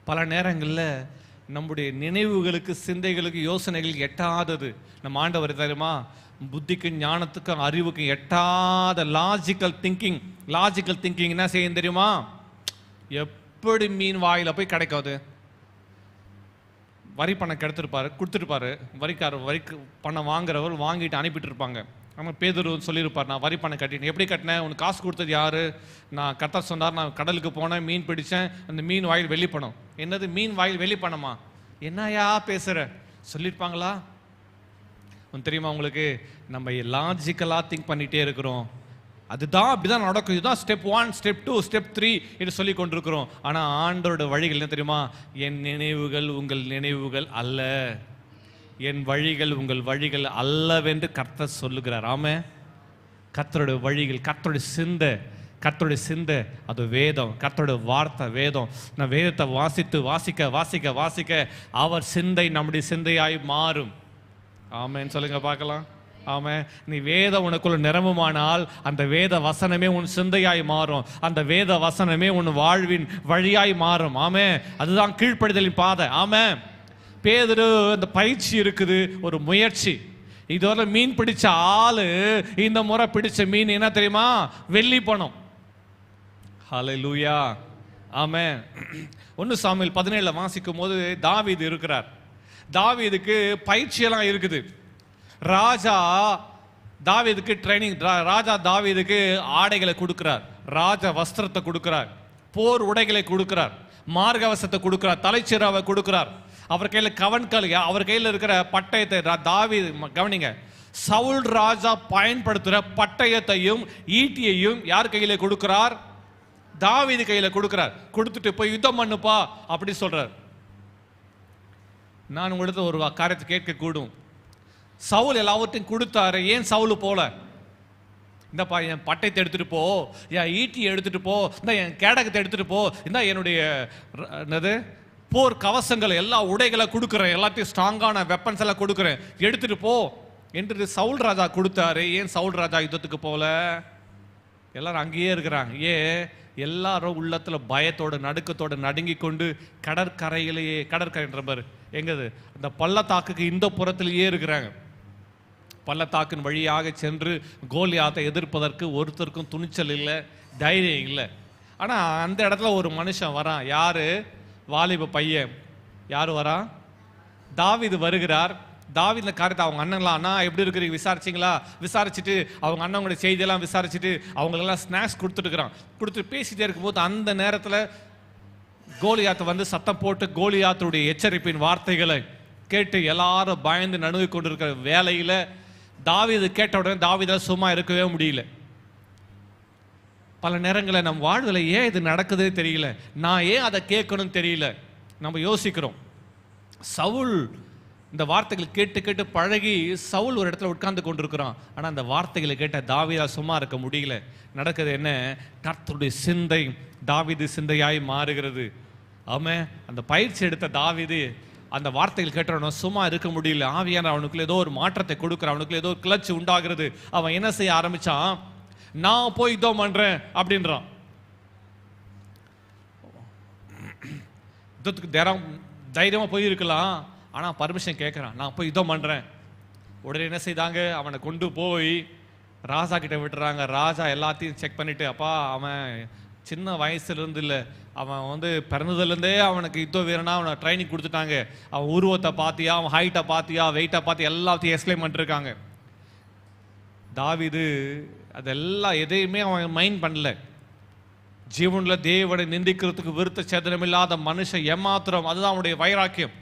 பல நேரங்களில் நம்முடைய நினைவுகளுக்கு, சிந்தைகளுக்கு, யோசனைகளுக்கு எட்டாதது நம்ம ஆண்டவர் தெரியுமா, புத்திக்கும் ஞானத்துக்கும் அறிவுக்கும் எட்டாத லாஜிக்கல் திங்கிங் என்ன செய்யும் தெரியுமா? எப்படி மீன் வாயில போய் கிடைக்காது? வரி பணம் கொடுத்துருப்பாரு வரிக்கு பணம் வாங்குறவர் வாங்கிட்டு அனுப்பிட்டு இருப்பாங்க. ஆனால் பேதுரு சொல்லியிருப்பார், நான் வரி பணம் கட்டினேன். எப்படி கட்டினேன்? உனக்கு காசு கொடுத்தது யாரு? நான் கர்த்தர் சொன்னார், நான் கடலுக்கு போனேன், மீன் பிடிச்சேன், அந்த மீன் வாயில் வெள்ளி பணம். என்னது மீன் வாயில் வெள்ளி பணமா? என்னையா பேசுற? சொல்லியிருப்பாங்களா? ஒன்று தெரியுமா உங்களுக்கு, நம்ம லாஜிக்கலாக திங்க் பண்ணிகிட்டே இருக்கிறோம். அதுதான் அப்படிதான் நடக்கும், இதுதான் ஸ்டெப் 1, ஸ்டெப் 2, ஸ்டெப் 3 என்று சொல்லி கொண்டிருக்கிறோம். ஆனால் ஆண்டவரோட வழிகள் என்ன தெரியுமா? என் நினைவுகள் உங்கள் நினைவுகள் அல்ல, என் வழிகள் உங்கள் வழிகள் அல்லவென்று கர்த்தர் சொல்லுகிறார். ஆமே, கர்த்தருடைய வழிகள், கர்த்தருடைய சிந்தை அது வேதம், கர்த்தருடைய வார்த்தை வேதம். நான் வேதத்தை வாசிக்க அவர் சிந்தை நம்முடைய சிந்தையாய் மாறும். ஆமேன்னு சொல்லுங்க பார்க்கலாம். ஆமே, நீ வேதம் உனக்குள்ள நிரம்புமானால் அந்த வேத வசனமே உன் சிந்தையாய் மாறும், அந்த வேத வசனமே உன் வாழ்வின் வழியாய் மாறும். ஆமே, அதுதான் கீழ்ப்படிதலின் பாதை. ஆமே, பேதுரு அந்த பயிற்சி இருக்குது, ஒரு முயற்சி. இதுவரை மீன் பிடிச்ச ஆளு இந்த முறை பிடிச்ச மீன் என்ன தெரியுமா? வெள்ளி பணம். ஹல்லேலூயா. ஆமே. 1 சாமுவேல் 17 வாசிக்கும் போது தாவீது இருக்கிறார். தாவீதுக்கு பயிற்சியெல்லாம் இருக்குது. ராஜா தாவீதுக்கு ட்ரைனிங், ராஜா தாவீதுக்கு ஆடைகளை கொடுக்கிறார், ராஜ வஸ்திரத்தை கொடுக்கிறார், போர் உடைகளை கொடுக்கிறார், மார்கவசத்தை கொடுக்கிறார், தலைச்சிராவை கொடுக்கிறார். அவர் கையில் கவன்கள், அவர் கையில் இருக்கிற பட்டயத்தை தாவீது, கவனிங்க, சவுல் ராஜா பயன்படுத்துகிற பட்டயத்தையும் ஈட்டியையும் யார் கையில கொடுக்கிறார்? தாவீது கையில கொடுக்கிறார். கொடுத்துட்டு போய் யுத்தம் பண்ணுப்பா அப்படி சொல்றார். நான் உங்களுக்கு ஒரு காரியத்தை கேட்க கூடும். சவுல் எல்லாவற்றையும் கொடுத்தாரு, ஏன் சவுல் போல? இந்தப்பா என் பட்டயத்தை எடுத்துட்டு போ, என் ஈட்டியை எடுத்துட்டு போ, இந்த என் கேடகத்தை எடுத்துட்டு போ, இந்த என்னுடைய என்னது போர் கவசங்கள் எல்லா உடைகளை கொடுக்குறேன், எல்லாத்தையும் ஸ்ட்ராங்கான வெப்பன்ஸ் எல்லாம் கொடுக்குறேன், எடுத்துட்டு போ என்று சவுல் ராஜா கொடுத்தாரு. ஏன் சவுல் ராஜா யுத்தத்துக்கு போல? எல்லாரும் அங்கேயே இருக்கிறாங்க. எல்லாரும் உள்ளத்துல பயத்தோட நடுக்கத்தோட நடுங்கி கொண்டு கடற்கரைன்ற பாரு எங்கது அந்த பள்ளத்தாக்குக்கு இந்த புறத்திலேயே இருக்கிறாங்க. பள்ளத்தாக்கின் வழியாக சென்று கோலியாத்தை எதிர்ப்பதற்கு ஒருத்தருக்கும் துணிச்சல் இல்லை, தைரியம் இல்லை. ஆனால் அந்த இடத்துல ஒரு மனுஷன் வரான். யாரு? வாலிப பையன். யாரு வரா? தாவீது வருகிறார். தாவீது இந்த காரியத்தை அவங்க அண்ணன்லாம், அண்ணா எப்படி இருக்கிறீங்க விசாரிச்சிங்களா? விசாரிச்சுட்டு அவங்க அண்ணங்களுடைய செய்தியெல்லாம் விசாரிச்சுட்டு அவங்களெல்லாம் ஸ்நாக்ஸ் கொடுத்துட்டு பேசிட்டே இருக்கும்போது அந்த நேரத்தில் கோலியாத்தை வந்து சத்தம் போட்டு கோலியாத்துடைய எச்சரிப்பின் வார்த்தைகளை கேட்டு எல்லாரும் பயந்து நடுங்கி கொண்டிருக்கிற வேலையில் தாவீது கேட்ட உடனே தாவீதால் சும்மா இருக்கவே முடியல. பல நேரங்களில் நம் வாழ்வில் ஏன் இது நடக்குதே தெரியல, நான் ஏன் அதை கேட்கணும்னு தெரியல. நம்ம யோசிக்கிறோம். சவுல் இந்த வார்த்தைகள் கேட்டு கேட்டு பழகி சவுல் ஒரு இடத்துல உட்கார்ந்து கொண்டிருக்கிறான். ஆனால் அந்த வார்த்தைகளை கேட்ட தாவீதால் சும்மா இருக்க முடியல. நடக்குது என்ன? கர்த்தருடைய சிந்தை தாவீது சிந்தையாய் மாறுகிறது. ஆமே, அந்த பயிற்சி எடுத்த தாவீது அந்த வார்த்தைகள் கேட்டவனும் சும்மா இருக்க முடியல. ஆவியான அவனுக்குள்ள ஏதோ ஒரு மாற்றத்தை கொடுக்குற, அவனுக்குள்ள ஏதோ ஒரு கிளர்ச்சி உண்டாகிறது. அவன் என்ன செய்ய ஆரம்பிச்சான்? நான் போய் யுத்தம் பண்றேன் அப்படின்றான். யுத்தத்துக்கு தைரியமா போயிருக்கலாம், ஆனா பர்மிஷன் கேட்கறான். நான் போய் யுத்தம் பண்றேன். உடனே என்ன செய்தாங்க? அவனை கொண்டு போய் ராஜா கிட்ட விட்டுறாங்க. ராஜா எல்லாத்தையும் செக் பண்ணிட்டு, அப்பா அவன் சின்ன வயசுல இருந்து இல்லை, அவன் வந்து பிறந்ததுலேருந்தே அவனுக்கு யுத்த வீரனா அவனை ட்ரைனிங் கொடுத்துட்டாங்க. அவன் உருவத்தை பார்த்தியா, அவன் ஹைட்டை பார்த்தியா, வெயிட்டை பார்த்தியா, எல்லாத்தையும் எக்ஸ்பிளைன் பண்ணிருக்காங்க. தாவீது அதெல்லாம் எதையுமே அவன் மைண்ட் பண்ணல. ஜீவனில் தேவனை நிந்திக்கிறதுக்கு விருத்த சேதனம் இல்லாத மனுஷன் ஏமாத்திரம், அதுதான் அவனுடைய வைராக்கியம்.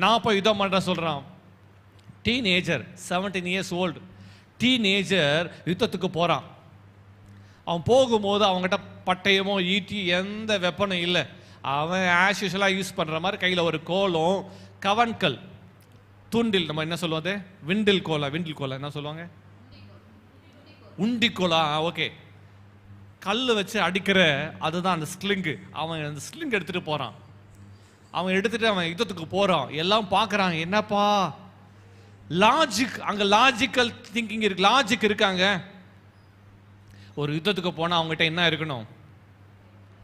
நான் போய் யுத்தம் பண்ற சொல்றான். டீனேஜர், 17 years old டீனேஜர் யுத்தத்துக்கு போறான். அவன் போகும்போது அவங்ககிட்ட பட்டயமோ ஈட்டி எந்த வெப்பனும் இல்லை. அவன் ஆஸ் யூஷுவலாக யூஸ் பண்ணுற மாதிரி கையில் ஒரு கோலம், கவன்கல், தூண்டில், நம்ம என்ன சொல்லுவது, விண்டில் கோலா என்ன சொல்லுவாங்க, உண்டிக்கோலா, ஓகே, கல் வச்சு அடிக்கிற அதுதான் அந்த ஸ்லிங்கு. அவன் அந்த ஸ்லிங் எடுத்துகிட்டு போகிறான். அவன் எடுத்துகிட்டு அவன் யுத்தத்துக்கு போகிறான். எல்லாம் பார்க்குறாங்க, என்னப்பா லாஜிக், அங்கே லாஜிக்கல் திங்கிங் இருக்கு, லாஜிக் இருக்காங்க. ஒரு யுத்தத்துக்கு போனால் அவங்ககிட்ட என்ன இருக்கணும்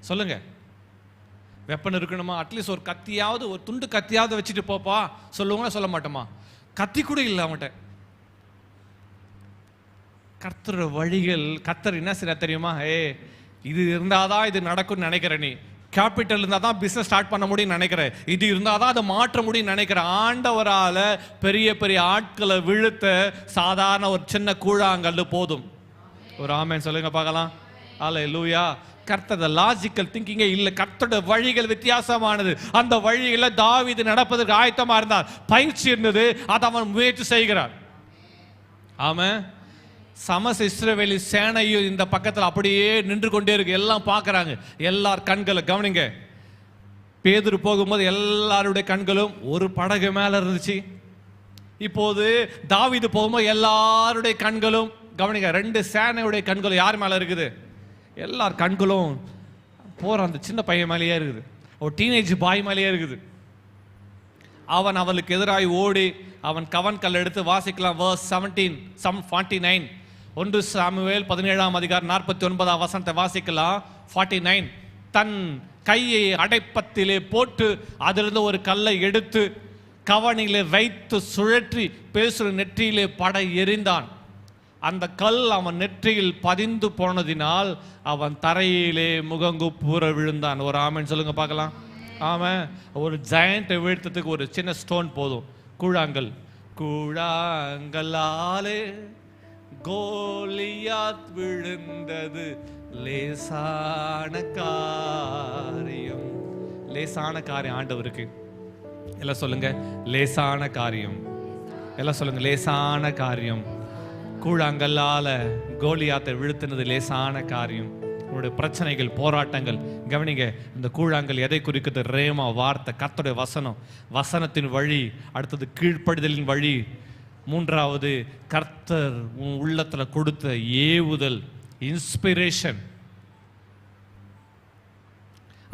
சொல்லுங்க? வெப்பன் இருக்கணுமா? அட்லீஸ்ட் ஒரு கத்தியாவது, ஒரு துண்டு கத்தியாவது வச்சுட்டு போப்பா சொல்லுவாங்களா? சொல்ல மாட்டோமா? கத்தி கூட இல்லை அவன்கிட்ட. கர்த்தர் வழிகள், கர்த்தர் என்ன செய்ய தெரியுமா? இது இருந்தாதான் இது நடக்கும்னு நினைக்கிற, நீ கேபிட்டல் இருந்தால் தான் பிஸ்னஸ் ஸ்டார்ட் பண்ண முடியும்னு நினைக்கிற, இது இருந்தால் தான் அதை மாற்ற முடியும்னு நினைக்கிற, ஆண்டவரால் பெரிய பெரிய ஆட்களை விழுத்த சாதாரண ஒரு சின்ன கூழாங்கல்லு போதும். ஒரு ஆமென் சொல்லுங்க பார்க்கலாம். அல்லேலூயா. கர்த்தர் லாஜிக்கல் திங்கிங்கே இல்லை. கர்த்தரோட வழிகள் வித்தியாசமானது. அந்த வழிகளை தாவீது நடப்பதற்கு ஆயத்தமா இருந்தார். பயிற்சி இருந்தது, அதை அவன் முயற்சி செய்கிறார். ஆமென். இஸ்ரவேலி சேனையும் இந்த பக்கத்தில் அப்படியே நின்று கொண்டே இருக்கு. எல்லாம் பார்க்கறாங்க. எல்லார் கண்களை கவனிங்க. பேதுரு போகும்போது எல்லாருடைய கண்களும் ஒரு படகு மேல இருந்துச்சு. இப்போது தாவீது போகும்போது எல்லாருடைய கண்களும் கவனிங்க, 2 சேனையுடைய கண்களும் யார் மேல இருக்குது? எல்லார் கண்களும் போற அந்த சின்ன பையன் மேலேயே இருக்குது. ஒரு டீனேஜ் பாய் மேலேயே இருக்குது. அவன் அவளுக்கு எதிராக ஓடி அவன் கவன் கல் எடுத்து வாசிக்கலாம். verse 17 Psalm 49 1 சாமுவேல் 17ஆம் அதிகாரம் 49ஆம் வசனத்தை வாசிக்கலாம். 49 தன் கையை அடைப்பத்திலே போட்டு அதிலிருந்து ஒரு கல்லை எடுத்து கவனிலே வைத்து சுழற்றி பேசுற நெற்றியிலே பட எறிந்தான். அந்த கல் அவன் நெற்றியில் பதிந்து போனதினால் அவன் தரையிலே முகங்குப்புற விழுந்தான். ஒரு ஆமென் சொல்லுங்க பார்க்கலாம். ஆமாம். ஒரு ஜெயண்ட்டை வீழ்த்ததுக்கு ஒரு சின்ன ஸ்டோன் போதும். கூழாங்கல். கூழாங்கல்லாலே கோலியாத் விழுந்தது லேசான காரியம். லேசான காரியம் ஆண்டவருக்கு. எல்லாம் சொல்லுங்க, லேசான காரியம். எல்லாம் சொல்லுங்க, லேசான காரியம். கூழாங்கல்லால கோலியாத்தை வீழ்த்தினது லேசான காரியம். உங்களுடைய பிரச்சனைகள், போராட்டங்கள் கவனிங்க. இந்த கூழாங்கல் எதை குறிக்கிறது? ரேமா வார்த்தை, கர்த்தருடைய வசனம், வசனத்தின் வழி. அடுத்தது கீழ்ப்படிதலின் வழி. 3வது கர்த்தர் உன் உள்ளத்துல கொடுத்த ஏவுதல், இன்ஸ்பிரேஷன்.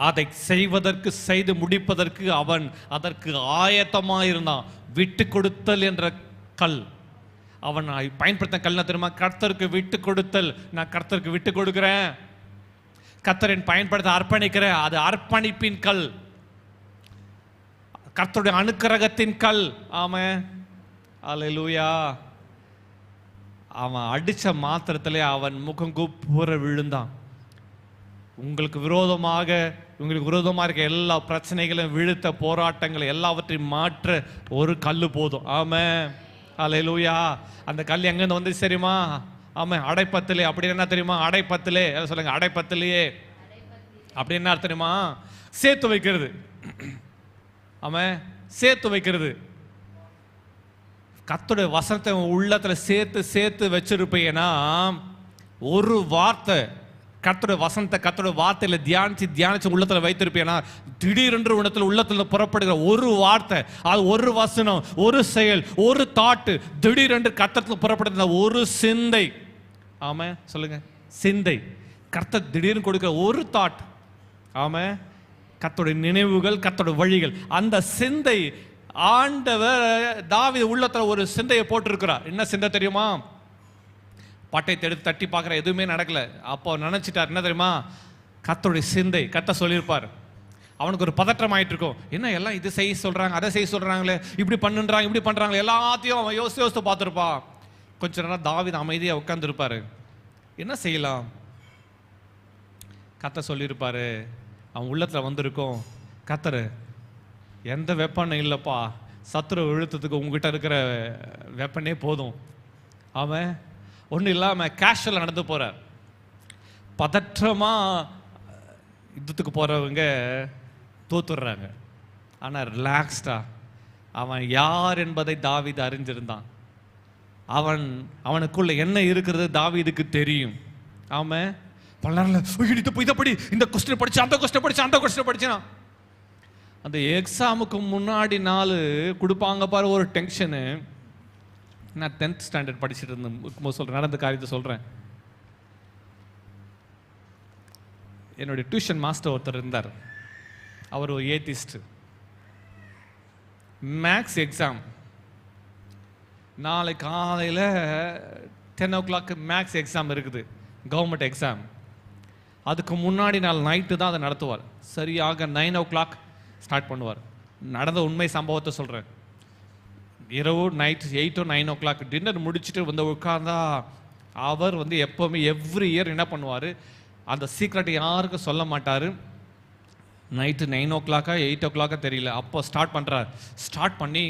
அதை செய்வதற்கு, செய்து முடிப்பதற்கு அவன் அதற்கு ஆயத்தமாயிருந்தான். விட்டு கொடுத்தல் என்ற கல் அவன் பயன்படுத்த கல்னா தெரியுமா? கர்த்தருக்கு விட்டு கொடுத்தல். நான் கர்த்தருக்கு விட்டு கொடுக்கிறேன், கர்த்தரின் பயன்படுத்த அர்ப்பணிக்கிறேன். அது அர்ப்பணிப்பின் கல், கர்த்தருடைய அனுக்கிரகத்தின் கல். ஆமென். அல்லேலூயா. அவன் அடிச்ச மாத்திரத்திலே அவன் முகம் குப்புற விழுந்தான். உங்களுக்கு விரோதமாக இருக்க எல்லா பிரச்சனைகளையும் வீழ்த்த, போராட்டங்களை எல்லாவற்றையும் மாற்ற ஒரு கல்லு போதும். ஆமென். அல்லேலூயா. அந்த கல் எங்கேருந்து வந்து தெரியுமா? ஆமாம், அடைப்பத்திலே. அப்படி என்ன தெரியுமா? அடைப்பத்திலே சொல்லுங்க. அடைப்பத்திலேயே அப்படி என்ன தெரியுமா? சேர்த்து வைக்கிறது. ஆமாம், சேர்த்து வைக்கிறது. கர்த்தருடைய வசனத்தை உள்ளத்துல சேர்த்து சேர்த்து வச்சிருப்பீங்கன்னா, ஒரு வார்த்தை கர்த்தருடைய வசனத்தை கர்த்தருடைய வார்த்தையில தியானிச்சு உள்ளத்துல வைத்திருப்பீங்கன்னா, திடீரென்று உள்ளத்துல புறப்படுகிற ஒரு வார்த்தை, அது ஒரு வசனம், ஒரு செயல், ஒரு தாட்டு, திடீரென்று கர்த்தத்துல புறப்படுகிற ஒரு சிந்தை. ஆமா சொல்லுங்க, சிந்தை. கர்த்தர் திடீர்னு கொடுக்கிற ஒரு தாட். ஆமா, கர்த்தருடைய நினைவுகள், கர்த்தருடைய வழிகள். அந்த சிந்தை ஆண்டவர் தாவீது உள்ளத்துல ஒரு சிந்தையை போட்டிருக்கிறார். என்ன சிந்தை தெரியுமா? பட்டயத்தை எடுத்து தட்டி பார்க்குற, எதுவுமே நடக்கல. அப்போ நினைச்சிட்டார் என்ன தெரியுமா? கர்த்தருடைய சிந்தை. கர்த்தர் சொல்லியிருப்பார். அவனுக்கு ஒரு பதற்றம் ஆயிட்டு இருக்கும். என்ன எல்லாம் இது செய்ய சொல்றாங்க, அதை செய்ய சொல்றாங்களே, இப்படி பண்ணுறாங்க, இப்படி பண்றாங்களே, எல்லாத்தையும் அவன் யோசித்து பார்த்துருப்பா. கொஞ்ச நேரம் தாவீது அமைதியாக உட்கார்ந்துருப்பாரு. என்ன செய்யலாம்? கர்த்தர் சொல்லியிருப்பாரு. அவன் உள்ளத்துல வந்திருக்கும், கர்த்தர் எந்த வெப்பனும் இல்லைப்பா, சத்துரு இழுத்ததுக்கு உங்ககிட்ட இருக்கிற வெப்பனே போதும். அவன் ஒன்றும் இல்லாமல் கேஷுவலாக நடந்து போகிறார். பதற்றமாக யுத்தத்துக்கு போகிறவங்க தோத்துடுறாங்க. ஆனால் ரிலாக்ஸ்டாக அவன் யார் என்பதை தாவீது அறிஞ்சிருந்தான். அவனுக்குள்ள என்ன இருக்கிறது தாவீதுக்கு தெரியும். அவன் பல நேரத்தில் இதை படி, இந்த கொஸ்டின் படிச்சு, அந்த கொஸ்டின் படிச்சு, அந்த கொஸ்டின் படிச்சான். அந்த எக்ஸாமுக்கு முன்னாடி நாள் கொடுப்பாங்க பாரு, ஒரு டென்ஷனு. நான் 10th ஸ்டாண்டர்ட் படிச்சுட்டு இருந்தேன் சொல்கிறேன், நடந்த காரியத்தை சொல்கிறேன். என்னுடைய டியூஷன் மாஸ்டர் ஒருத்தர் இருந்தார். அவர் ஒரு ஏத்திஸ்ட். மேக்ஸ் எக்ஸாம் நாளை காலையில் 10 o'clock மேக்ஸ் எக்ஸாம் இருக்குது. Government exam. அதுக்கு முன்னாடி நாள் நைட்டு தான் அதை நடத்துவார். சரியாக 9 o'clock ஸ்டார்ட் பண்ணுவார். நடந்த உண்மை சம்பவத்தை சொல்கிறேன். இரவு நைட் 8 or 9 o'clock டின்னர் முடிச்சுட்டு வந்து உட்கார்ந்தா அவர் வந்து எப்போவுமே எவ்ரி இயர் என்ன பண்ணுவார், அந்த சீக்ரெட் யாருக்கும் சொல்ல மாட்டார். நைட்டு 9 o'clock 8 o'clock தெரியல, அப்போ ஸ்டார்ட் பண்ணுறார். ஸ்டார்ட் பண்ணி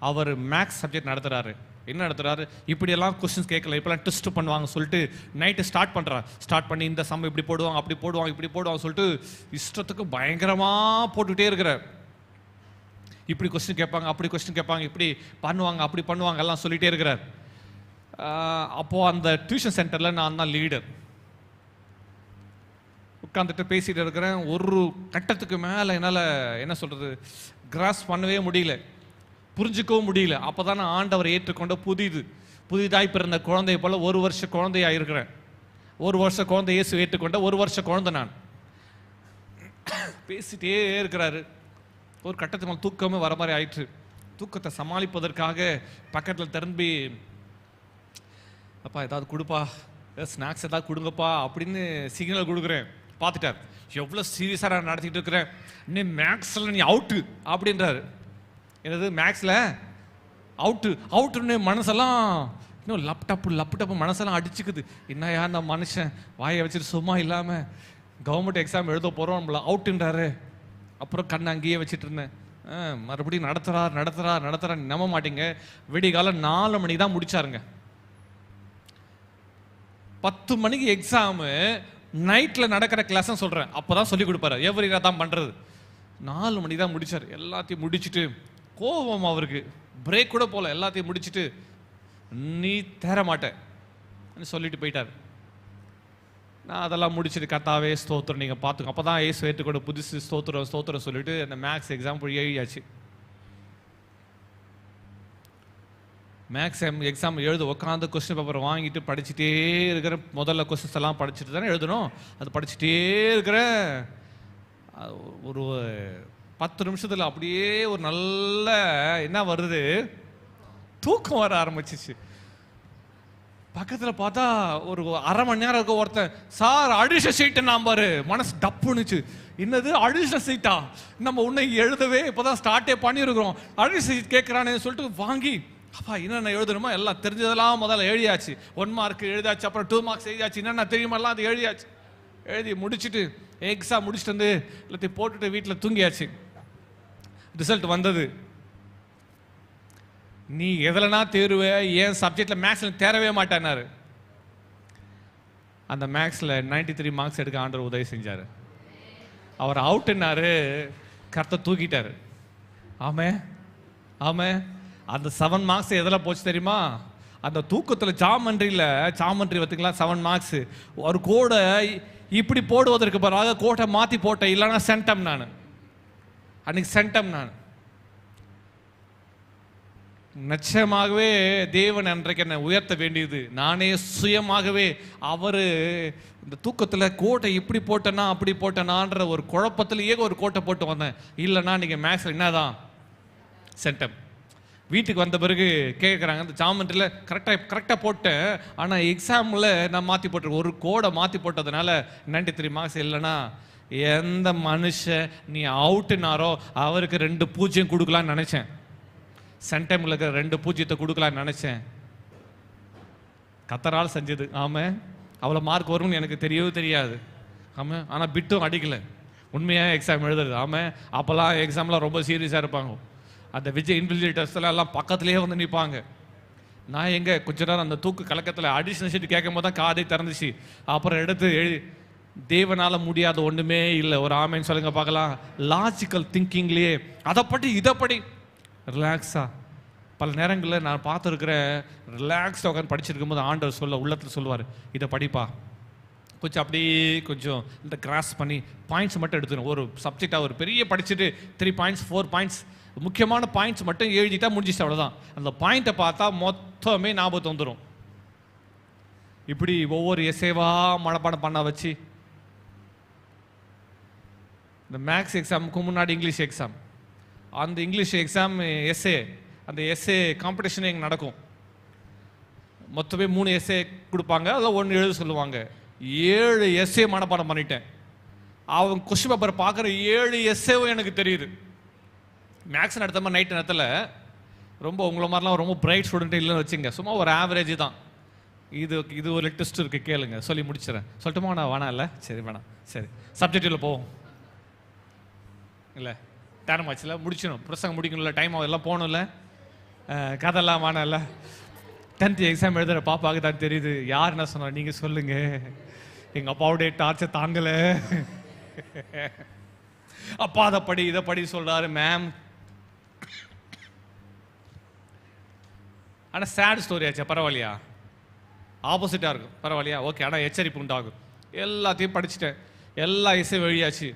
அவர் மேக்ஸ் சப்ஜெக்ட் நடத்துகிறாரு. என்ன நடத்துகிறாரு, இப்படியெல்லாம் கொஸ்டின்ஸ் கேட்கல, இப்போலாம் டெஸ்ட் பண்ணுவாங்க சொல்லிட்டு நைட்டு ஸ்டார்ட் பண்ணுறார். ஸ்டார்ட் பண்ணி இந்த சம் இப்படி போடுவாங்க, அப்படி போடுவாங்க, இப்படி போடுவாங்க சொல்லிட்டு இஷ்டத்துக்கு பயங்கரமாக போட்டுகிட்டே இருக்கிறார். இப்படி கொஸ்டின் கேட்பாங்க, அப்படி கொஸ்டின் கேட்பாங்க, இப்படி பண்ணுவாங்க, அப்படி பண்ணுவாங்க எல்லாம் சொல்லிகிட்டே இருக்கிறார். அப்போது அந்த டியூஷன் சென்டரில் நான் தான் லீடர். உட்காந்துட்டு பேசிகிட்டு இருக்கிறேன். ஒரு கட்டத்துக்கு மேலே என்னால் என்ன சொல்கிறது, கிராஸ் பண்ணவே முடியல, புரிஞ்சுக்கவும் முடியல. அப்போ தான் நான் ஆண்டவரை ஏற்றுக்கொண்ட புதிதாய் பிறந்த குழந்தைய போல் 1 வருஷ குழந்தையாக இருக்கிறேன். 1 வருஷ குழந்தை இயேசு ஏற்றுக்கொண்ட 1 வருஷ குழந்தை நான். பேசிகிட்டே இருக்கிறாரு. ஒரு கட்டத்து மேலே தூக்கமே வர மாதிரி ஆயிடுச்சு. தூக்கத்தை சமாளிப்பதற்காக பக்கத்தில் திரும்பி, அப்பா ஏதாவது கொடுப்பா, ஸ்நாக்ஸ் ஏதாவது கொடுங்கப்பா அப்படின்னு சிக்னல் கொடுக்குறேன். பார்த்துட்டார், எவ்வளோ சீரியஸாக நான் நடத்திட்டு இருக்கிறேன். இன்னும் மேக்ஸில் நீ அவுட்டு அப்படின்றாரு. என்னது மேக்ஸில் அவுட்டுன்னு மனசெல்லாம் இன்னும் லேப்டாப்பு மனசெல்லாம் அடிச்சுக்குது. என்னையா அந்த மனுஷன் வாயை வச்சுட்டு சும்மா இல்லாமல் கவர்மெண்ட் எக்ஸாம் எழுத போகிறோம், நம்மளை அவுட்டுன்றாரு. அப்புறம் கண்ணை அங்கேயே வச்சுட்டு இருந்தேன். மறுபடியும் நடத்துறா நம்ப மாட்டீங்க. விடிகாலம் 4 மணிக்கு தான் முடிச்சாருங்க. 10 மணிக்கு எக்ஸாமு, நைட்டில் நடக்கிற கிளாஸ்ன்னு சொல்கிறேன். அப்போ தான் சொல்லிக் கொடுப்பாரு, எவ்ரி தான் பண்ணுறது. 4 மணிக்கு தான் முடித்தார். எல்லாத்தையும் முடிச்சுட்டு கோபம் அவருக்கு, பிரேக் கூட போகல, எல்லாத்தையும் முடிச்சுட்டு நீ தேர மாட்டேன் சொல்லிட்டு போயிட்டார். நான் அதெல்லாம் முடிச்சுட்டு கர்த்தாவே ஸ்தோத்திரம் நீங்கள் பார்த்துக்கோ. அப்போ தான் ஏசு ஏற்றுக்கொண்டு புதுசு ஸ்தோத்திரம் சொல்லிட்டு அந்த மேக்ஸ் எக்ஸாம் போய் எழுதியாச்சு. மேக்ஸ் எக்ஸாம் எழுத உட்காந்து கொஸ்டின் பேப்பர் வாங்கிட்டு படிச்சுட்டே இருக்கிற. முதல்ல கொஸ்டின்ஸ் எல்லாம் படிச்சுட்டு தானே எழுதணும். அது படிச்சுட்டே இருக்கிற ஒரு 10 நிமிஷத்தில் அப்படியே ஒரு நல்ல என்ன வருது, தூக்கம் வர ஆரம்பிச்சிச்சு. பக்கத்தில் பார்த்தா ஒரு அரை மணி நேரம் இருக்க ஒருத்தன், சார் அடிஷனல் சீட்டு நான் பாரு, மனசு டப்புனுச்சு. என்னது அடிஷனல் சீட்டா, நம்ம உன்னை எழுதவே இப்போதான் ஸ்டார்ட்டே பண்ணியிருக்கிறோம், அடிஷனல் சீட் கேட்குறானே சொல்லிட்டு வாங்கி, அப்பா என்னென்ன எழுதணுமோ எல்லாம் தெரிஞ்சதெல்லாம் முதல்ல எழுதியாச்சு. 1 மார்க் எழுதியாச்சு, அப்புறம் 2 மார்க்ஸ் எழுதியாச்சு, என்னென்ன தெரியுமெல்லாம் அது எழுதியாச்சு. எழுதி முடிச்சுட்டு எக்ஸாம் முடிச்சுட்டு வந்து எல்லாத்தையும் போட்டுட்டு வீட்டில் தூங்கியாச்சு. ரிசல்ட் வந்தது. நீ எதுலனா தேர்வு, ஏன் சப்ஜெக்டில் மேக்ஸில் தேரவே மாட்டேன்னாரு. அந்த மேக்ஸில் 93 மார்க்ஸ் எடுக்க ஆண்டவர் உதவி செஞ்சார். அவர் அவுட்டுன்னாரு, கர்த்தர் தூக்கிட்டாரு. ஆமே. அந்த 7 மார்க்ஸ் எதில் போச்சு தெரியுமா, அந்த தூக்கத்தில் சாமன்றி பார்த்திங்களா 7 மார்க்ஸ். ஒரு கோடை இப்படி போடுவதற்கு பிறகு கோட்டை மாற்றி போட்டேன், இல்லைன்னா சென்டம் நான் அன்னைக்கு சென்டம் நான். நிச்சயமாகவே தேவன் அன்றைக்கு என்னை உயர்த்த வேண்டியது. நானே சுயமாகவே அவர் இந்த தூக்கத்தில் கோட்டை இப்படி போட்டேன்னா அப்படி போட்டேனான்ற ஒரு குழப்பத்திலேயே ஒரு கோட்டை போட்டு வந்தேன். இல்லைன்னா நீங்கள் மேக்ஸில் என்னதான் சென்டம். வீட்டுக்கு வந்த பிறகு கேட்குறாங்க, அந்த ஜாமெண்ட்ரியில் கரெக்டாக போட்டேன், ஆனால் எக்ஸாமில் நான் மாற்றி போட்டிருக்கேன், ஒரு கோடை மாற்றி போட்டதுனால 93 மார்க்ஸ். இல்லைன்னா எந்த மனுஷன் நீ அவுட்டுனாரோ அவருக்கு 2 பூஜ்ஜியம் கொடுக்கலான்னு நினச்சேன். சென்டைமில் இருக்கிற 2 பூஜ்ஜியத்தை கொடுக்கலான்னு நினச்சேன். கத்தரால் செஞ்சது. ஆமாம், அவ்வளோ மார்க் வரும்னு எனக்கு தெரியவே தெரியாது. ஆமாம், ஆனால் பிட்டும் அடிக்கலை, உண்மையாக எக்ஸாம் எழுதுறது. ஆமாம், அப்போல்லாம் எக்ஸாம்லாம் ரொம்ப சீரியஸாக இருப்பாங்க. அந்த விஜய் இன்விஜிலேட்டர்ஸ்லாம் எல்லாம் பக்கத்துலேயே வந்து நிற்பாங்க. நான் எங்கே கொஞ்ச நேரம் அந்த தூக்கு கலக்கத்தில் அடிஷனல் சீட்டு கேட்கும் போது தான் காதை திறந்துச்சு. அப்புறம் எடுத்து தேவனால் முடியாத ஒன்றுமே இல்லை. ஒரு ஆமைன்னு சொல்லுங்க பார்க்கலாம். லாஜிக்கல் திங்கிங்லேயே அதை படி இதை படி ரிலாக்ஸாக பல நேரங்களில் நான் பார்த்துருக்கிறேன். ரிலாக்ஸாக உட்காந்து படிச்சிருக்கும் போது ஆண்டவர் உள்ளத்தில் சொல்லுவார், இதை படிப்பா, கொஞ்சம் அப்படியே கொஞ்சம் இந்த கிராஸ் பண்ணி பாயிண்ட்ஸ் மட்டும் எடுத்துக்கணும். ஒரு சப்ஜெக்டாக ஒரு பெரிய படிச்சுட்டு 3 பாயிண்ட்ஸ் 4 பாயிண்ட்ஸ் முக்கியமான பாயிண்ட்ஸ் மட்டும் எழுதிட்டா முடிஞ்சிச்சு, அவ்வளோதான். அந்த பாயிண்ட்டை பார்த்தா மொத்தமே ஞாபகத்து வந்துடும். இப்படி ஒவ்வொரு எஸ்ஸேவாக மனப்பாடம் பண்ண வச்சு இந்த மேக்ஸ் எக்ஸாமுக்கு முன்னாடி இங்கிலீஷ் எக்ஸாம், அந்த இங்கிலீஷ் எக்ஸாம் எஸ்ஏ, அந்த எஸ்ஏ காம்படிஷன் எங்கே நடக்கும். மொத்தமே 3 எஸ்ஏ கொடுப்பாங்க, அதில் 1 எழுத சொல்லுவாங்க. 7 எஸ்ஏ மனப்பாடம் பண்ணிட்டேன். அவன் கொஸ்டின் பேப்பரை பார்க்குற 7 எஸ்ஏவும் எனக்கு தெரியுது. மேக்ஸ் நடத்த மாதிரி நைட்டு நேரத்தில் ரொம்ப உங்களை மாதிரிலாம் ரொம்ப பிரைட் ஸ்டூடெண்ட்டே இல்லைன்னு வச்சுங்க, சும்மா ஒரு ஆவரேஜ் தான். இது ஒரு டெஸ்ட் இருக்குது, கேளுங்க, சொல்லி முடிச்சிடறேன். சொல்லட்டுமா? நான் வேணாம் இல்லை, சரி வேணாம், சரி சப்ஜெக்டில் போவோம். இல்லை டைம் ஆச்சுல, முடிச்சிடும், பிரசங்கம் முடிக்கணும்ல, டைம் ஆகும், எல்லாம் போகணும்ல, கதெல்லாம் வேணாம் இல்லை. 10th எக்ஸாம் எழுதுகிற பாப்பாவுக்கு தான் தெரியுது யார் என்ன சொன்னா. நீங்கள் சொல்லுங்க, எங்கள் அப்பாவுடைய டார்ச்சர் தாங்கலை, அப்பா அதை படி இதை படி சொல்கிறாரு மேம். ஆனால் சேட் ஸ்டோரி ஆச்சு, பரவாயில்லையா? ஆப்போசிட்டாக இருக்கும், பரவாயில்லையா? ஓகே. ஆனால் எச்சரிப்பு உண்டாகும். எல்லாத்தையும் படிச்சுட்டேன், எல்லா எஸ்ஸேவும் எழுதியாச்சு.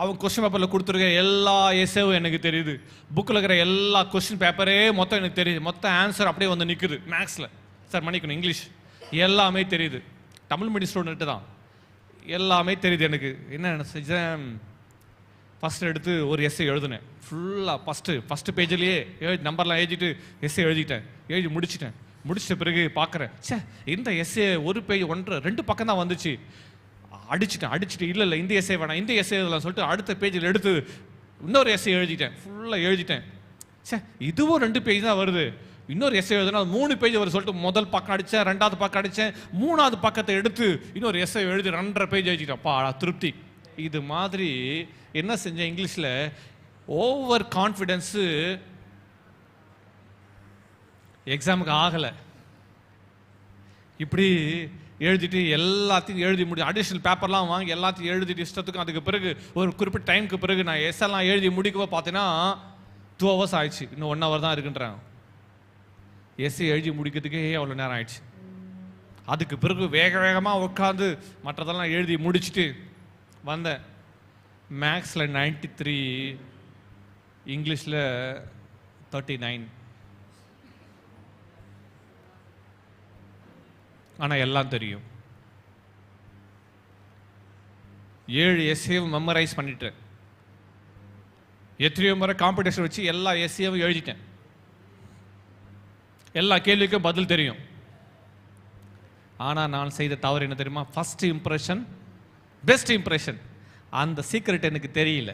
அவங்க கொஸ்டின் பேப்பரில் கொடுத்துருக்க எல்லா எஸ்ஸேவும் எனக்கு தெரியுது. புக்கில் இருக்கிற எல்லா கொஸ்டின் பேப்பரே மொத்தம் எனக்கு தெரியுது. மொத்தம் ஆன்சர் அப்படியே வந்து நிற்குது. மேக்ஸில் சார் மன்னிக்கணும், இங்கிலீஷ் எல்லாமே தெரியுது. தமிழ் மீடியம் ஸ்டூடெண்ட்டு தான், எல்லாமே தெரியுது எனக்கு. என்ன செஞ்சேன், ஃபஸ்ட்டு எடுத்து ஒரு எஸ்ஸே எழுதுனேன் ஃபுல்லாக. ஃபஸ்ட்டு பேஜ்லேயே நம்பர்லாம் எழுதிட்டு எஸ்ஸே எழுதிட்டேன். எழுதி முடிச்சிட்ட பிறகு பார்க்குறேன், சே இந்த எஸ்ஸே ஒரு பேஜ் 1.5-2 பக்கம் தான் வந்துச்சு. அடிச்சுட்டு இல்லை இந்த எஸ்ஸே வேணாம், இந்த எஸ்ஸே எழுதலாம் சொல்லிட்டு அடுத்த பேஜில் எடுத்து இன்னொரு எஸ்ஸே எழுதிட்டேன், ஃபுல்லாக எழுதிட்டேன். சே இதுவும் 2 பேஜ் தான் வருது, இன்னொரு எஸ்ஸே எழுதுனா 3 பேஜ் வரும் சொல்லிட்டு முதல் பக்கம் அடித்தேன், 2வது பக்கம் அடித்தேன், 3வது பக்கத்தை எடுத்து இன்னொரு எஸ்ஸே எழுதி 2.5 பேஜ் எழுதிட்டேன். அப்பா திருப்தி. இது மாதிரி என்ன செஞ்சேன், இங்கிலீஷில் ஓவர் கான்ஃபிடென்ஸு எக்ஸாமுக்கு ஆகலை. இப்படி எழுதிட்டு எல்லாத்தையும் எழுதி முடியும், அடிஷ்னல் பேப்பர்லாம் வாங்கி எல்லாத்தையும் எழுதிட்டு இஷ்டத்துக்கும். அதுக்கு பிறகு ஒரு குறிப்பிட்ட டைமுக்கு பிறகு நான் எஸ்எல்லாம் எழுதி முடிக்கவோ பார்த்தீங்கன்னா 2 hours ஆயிடுச்சு. இன்னும் 1 hour தான் இருக்குன்றாங்க. எஸ்ஸை எழுதி முடிக்கிறதுக்கே அவ்வளோ நேரம் ஆயிடுச்சு. அதுக்கு பிறகு வேகமாக உட்காந்து மற்றதெல்லாம் எழுதி முடிச்சுட்டு வந்தேன். மேக்ஸில் 93, இங்கிலீஷில் 39. ஆனால் எல்லாம் தெரியும். 7 எஸ்ஏவும் மெமரைஸ் பண்ணிட்டேன். எத்தனையோ முறை காம்படிஷன் வச்சு எல்லா எஸ்ஏவும் எழுதிட்டேன். எல்லா கேள்விக்கும் பதில் தெரியும். ஆனால் நான் செய்த தவறு என்ன தெரியுமா? First impression best impression. அந்த சீக்ரெட் எனக்கு தெரியல.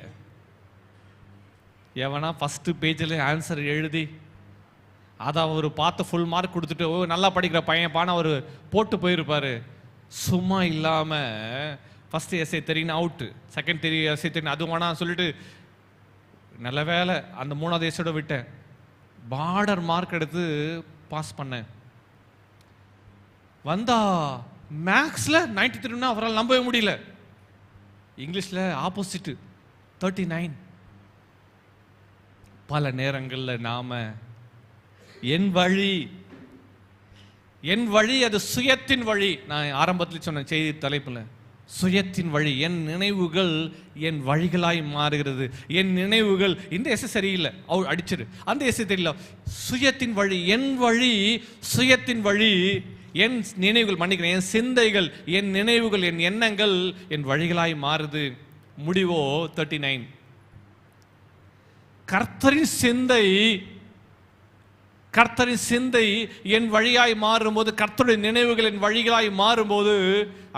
எவனா ஃபஸ்ட்டு பேஜில் ஆன்சர் எழுதி அதை அவர் பார்த்து ஃபுல் மார்க் கொடுத்துட்டு நல்லா படிக்கிற பையன் பான அவர் போட்டு போயிருப்பார். சும்மா இல்லாமல் ஃபஸ்ட்டு எஸ்ஏ தெரியும் அவுட்டு, செகண்ட் எஸ்ஏ தெரியும் அது வேணாம் சொல்லிட்டு நல்ல வேலை அந்த 3வது எஸ்ஸோட விட்டேன். பார்டர் மார்க் எடுத்து பாஸ் பண்ணேன். வந்தா மேக்ஸில் 93 அவரால் நம்பவே முடியல. இங்கிலீஷில் ஆப்போசிட்டு 39. பல நேரங்களில் நாம என் வழி அது சுயத்தின் வழி. நான் ஆரம்பத்தில் சொன்ன செய்தி தலைப்பில் சுயத்தின் வழி, என் நினைவுகள் என் வழிகளாய் மாறுகிறது. என் நினைவுகள் இந்த எஸ் சரியில்லை அவள் அடிச்சிரு, அந்த எஸ் தெரியல. சுயத்தின் வழி, என் வழி சுயத்தின் வழி. என் நினைவுகள் மன்னிக்கிறேன், என் சிந்தைகள், என் நினைவுகள், என் எண்ணங்கள் என் வழிகளாய் மாறுது. முடிவோ 39. கர்த்தரின் சிந்தை என் வழியாய் மாறும்போது, கர்த்தருடைய நினைவுகள் என் வழிகளாய் மாறும்போது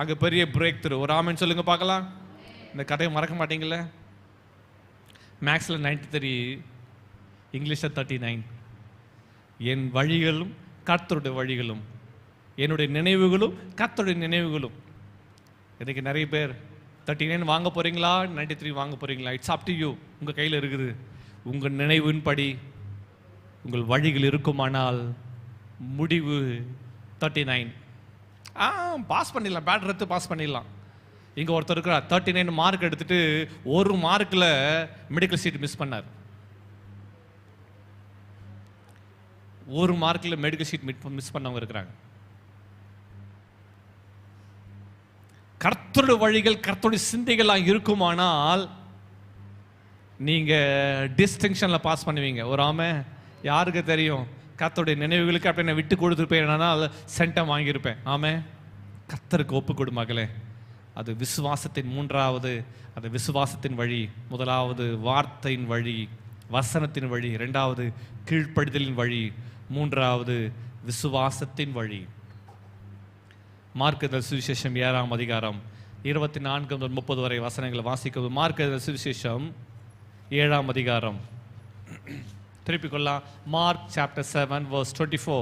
அங்கே பெரிய பிரேக் த்ரூ. ஒரு ஆமென் சொல்லுங்க பார்க்கலாம். இந்த கதையை மறக்க மாட்டீங்களே. மேக்ஸில் 93, இங்கிலீஷில் 39. என் வழிகளும் கர்த்தருடைய வழிகளும், என்னுடைய நினைவுகளும் கர்த்தருடைய நினைவுகளும். இதுக்கு நிறைய பேர் 39 வாங்க போறீங்களா 93 வாங்க போறீங்களா? It's up to you. உங்கள் கையில் இருக்குது. உங்கள் நினைவின்படி உங்கள் வழிகள் இருக்குமானால் முடிவு 39. பாஸ் பண்ணிடலாம், பேட் எடுத்து பாஸ் பண்ணிடலாம். இங்கே ஒருத்தர் இருக்கிறார் 39 மார்க் எடுத்துட்டு 1 மார்க்கில் மெடிக்கல் சீட் மிஸ் பண்ணார். 1 மார்க்கில் மெடிக்கல் சீட் மிஸ் பண்ணவங்க இருக்கிறாங்க. கர்த்தருடைய வழிகள் கர்த்தருடைய சிந்தைகளாக இருக்குமானால் நீங்கள் டிஸ்டிங்ஷனில் பாஸ் பண்ணுவீங்க. ஒரு யாருக்கு தெரியும்? கர்த்தருடைய நினைவுகளுக்கு அப்படி நான் விட்டு கொடுத்துருப்பேன், சென்டம் வாங்கியிருப்பேன். கர்த்தருக்கு ஒப்பு கொடு மகளே. அது விசுவாசத்தின் 3வது, அது விசுவாசத்தின் வழி. 1வது வார்த்தையின் வழி, வசனத்தின் வழி. 2வது கீழ்ப்படிதலின் வழி. 3வது விசுவாசத்தின் வழி. மார்க் எழுதின சுவிசேஷம் 7ஆம் அதிகாரம் 24 முதல் 30 வரை வசனங்களை வாசிக்கவும். மார்க் எழுதின சுவிசேஷம் 7ஆம் அதிகாரம், திருப்பிக் கொள்ளலாம். Mark chapter 7 verse 24.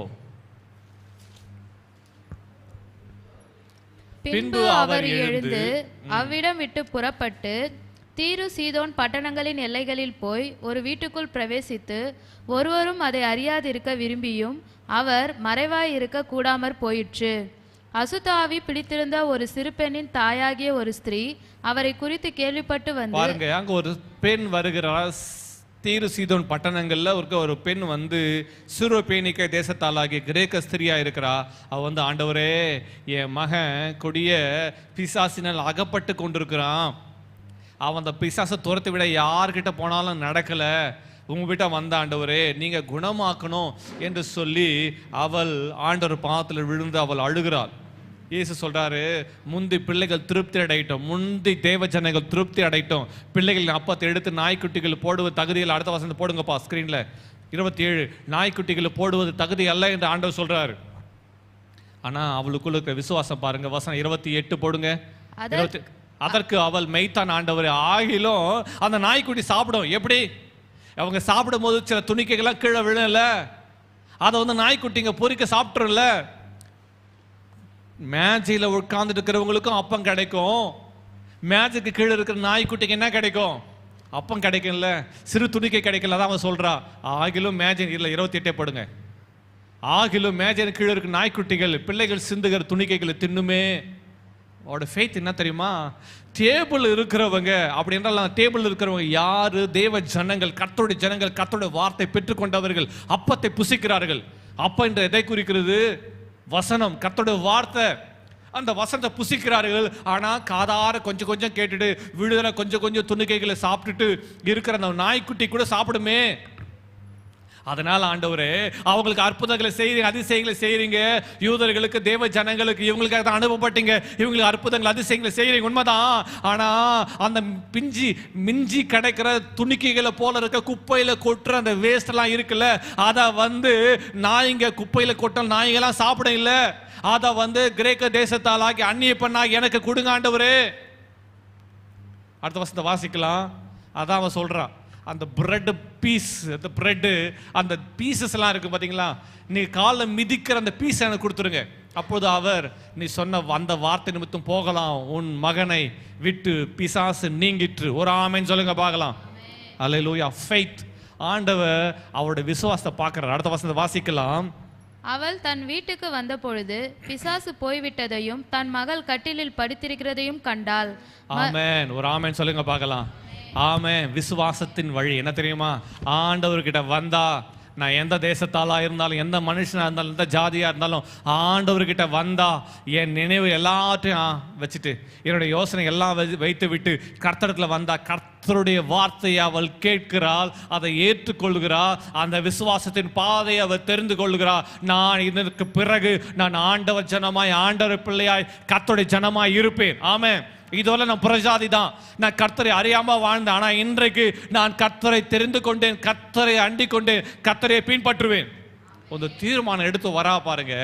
பின்பு அவர் எழுந்து அவ்விடம் விட்டு புறப்பட்டு தீரு சீதோன் பட்டணங்களின் எல்லைகளில் போய் ஒரு வீட்டுக்குள் பிரவேசித்து ஒருவரும் அதை அறியாதிருக்க விரும்பியும் அவர் மறைவாய் இருக்க கூடாமற் போயிற்று. அசுத்தாவி பிடித்திருந்த ஒரு சிறு பெண்ணின் தாயாகிய ஒரு ஸ்திரீ அவரை குறித்து கேள்விப்பட்டு வந்து, பாருங்க, அங்க ஒரு பெண் வருகிறார். தீரு சீதோன் பட்டணங்கள்ல ஒரு பெண் வந்து சிறுபேனிக்கை தேசத்தாலாகிய கிரேக்க ஸ்திரியா இருக்கிறா. அவ வந்து, ஆண்டவரே, என் மகன் கொடிய பிசாசினால் அகப்பட்டு கொண்டிருக்கிறான். அவன் அந்த பிசாசை துரத்து விட யார்கிட்ட போனாலும் நடக்கல. உங்ககிட்ட வந்த ஆண்டவரே, நீங்க குணமாக்கணும் என்று சொல்லி அவள் ஆண்டவர் பாதத்தில் விழுந்து அவள் அழுகிறாள். இயேசு சொல்றாரு, முந்தி பிள்ளைகள் திருப்தி அடையட்டும், முந்தி தேவ ஜனங்கள் திருப்தி அடையட்டும், பிள்ளைகளின் அப்பத்தை எடுத்து நாய்க்குட்டிகள் போடுவது தகுதியில். அடுத்த வசனத்தை போடுங்கப்பா ஸ்கிரீன்ல. 27, நாய்க்குட்டிகள் போடுவது தகுதி அல்ல என்று ஆண்டவர் சொல்றாரு. ஆனா அவளுக்குள்ள இருக்கிற விசுவாசம் பாருங்க. வசனம் 28 போடுங்க. அதற்கு அவள், மெய்த்தான் ஆண்டவரே, ஆகிலும் அந்த நாய்க்குட்டி சாப்பிடும். எப்படி? அவங்க சாப்பிடும் போது சில துணிக்கைகள்லாம் கீழே விழல, அதை வந்து நாய்க்குட்டிங்க பொறிக்க சாப்பிட்டுருல. மேஜையில் உட்கார்ந்து இருக்கிறவங்களுக்கும் அப்பம் கிடைக்கும், மேஜைக்கு கீழே இருக்கிற நாய்க்குட்டிக்கு என்ன கிடைக்கும்? அப்பம் கிடைக்கும்ல, சிறு துணிக்கை கிடைக்கல. அதான் அவன் சொல்றா, ஆகிலும் மேஜை இல்லை. 28 போடுங்க. ஆகிலும் மேஜைக்கு கீழே இருக்கிற நாய்க்குட்டிகள் பிள்ளைகள் சிந்துகிற துணிக்கைகளை தின்னுமே. அவரோட ஃபெய்த் என்ன தெரியுமா? டேபிள் இருக்கிறவங்க, அப்படி என்றால் டேபிள் இருக்கிறவங்க யாரு? தேவ ஜனங்கள், கர்த்தருடைய ஜனங்கள், கர்த்தருடைய வார்த்தை பெற்றுக்கொண்டவர்கள், அப்பத்தை புசிக்கிறார்கள். அப்ப என்று எதை குறிக்கிறது? வசனம், கர்த்தருடைய வார்த்தை. அந்த வசனத்தை புசிக்கிறார்கள். ஆனா காதார கொஞ்சம் கொஞ்சம் கேட்டுட்டு விடுதலை கொஞ்சம் கொஞ்சம் துணிக்கைகளை சாப்பிட்டுட்டு இருக்கிற அந்த நாய்க்குட்டி கூட சாப்பிடுமே. அதனால ஆண்டவரே, அவங்களுக்கு அற்புதங்களை செய்றீங்க, அதிசயங்களை செய்றீங்க. யூதர்களுக்கு, தேவ ஜனங்களுக்கு, இவங்களுக்காக தான் அனுப்பப்பட்டீங்க. இவங்களுக்கு அற்புதங்கள் அதிசயங்களை செய்றீங்க, உண்மைதான். ஆனா அந்த மிஞ்சி கிடைக்கிற துணிக்கைகளை போல இருக்க குப்பையில கொட்டுற அந்த வேஸ்ட் எல்லாம் இருக்குல்ல, அதை வந்து நாய்ங்க குப்பையில கொட்ட நாய்கெல்லாம் சாப்பிட இல்ல, அதை வந்து கிரேக்க தேசத்தாலாகி அந்நிய பண்ணாகி எனக்கு கொடுங்க ஆண்டவரே. அடுத்த வசனத்தை வாசிக்கலாம். அதான் அவன் சொல்றான், அந்த பிரெட் பீஸ், அந்த பிரெட்டு, அந்த பீசஸ் எல்லாம் இருக்கு பாத்தீங்களா, நீ காலில் மிதிக்கிற அந்த பீஸ் எனக்கு கொடுத்துருங்க. அப்போது அவர், நீ சொன்ன அந்த வார்த்தை நிமித்தம் போகலாம், உன் மகனை விட்டு பிசாசு நீங்கிற்று. ஒரு ஆமென் சொல்லுங்க பார்க்கலாம். அல்லேலூயா. ஃபெய்த். ஆண்டவர் அவருடைய விசுவாசத்தை பார்க்கிறார். அடுத்த வசனத்தை வாசிக்கலாம். அவள் தன் வீட்டுக்கு வந்த பொழுது பிசாசு போய்விட்டதையும் தன் மகள் கட்டிலில் படுத்திருக்கிறதையும் கண்டாள். ஆமென். ஒரு ஆமென் சொல்லுங்க பார்க்கலாம். ஆமென். விசுவாசத்தின் வழி என்ன தெரியுமா? ஆண்டவர்கிட்ட வந்தா, நான் எந்த தேசத்தாளா இருந்தாலும், எந்த மனுஷனா இருந்தாலும், எந்த ஜாதியா இருந்தாலும், ஆண்டவர்கிட்ட வந்தா என் நினைவு எல்லாத்தையும் வச்சுட்டு, என்னுடைய யோசனை எல்லாம் வைத்து விட்டு கர்த்தரத்துல வந்தா, கர்த்தருடைய வார்த்தையை அவள் கேட்கிறாள், அதை ஏற்றுக்கொள்கிறாள், அந்த விசுவாசத்தின் பாதையை அவள் தெரிந்து கொள்கிறாள். நான் இதற்கு பிறகு நான் ஆண்டவர் ஜனமாய், ஆண்டவர் பிள்ளையாய், கர்த்தருடைய ஜனமாய் இருப்பேன். ஆமென். இதோல நான் புறஜாதி தான், நான் கர்த்தரை அறியாம வாழ்ந்தேன். ஆனா இன்றைக்கு நான் கர்த்தரை தெரிந்து கொண்டேன், கர்த்தரை அண்டிக் கொண்டேன், கர்த்தரை பின்பற்றுவேன். ஒரு தீர்மானம் எடுத்து வரா பாருங்க.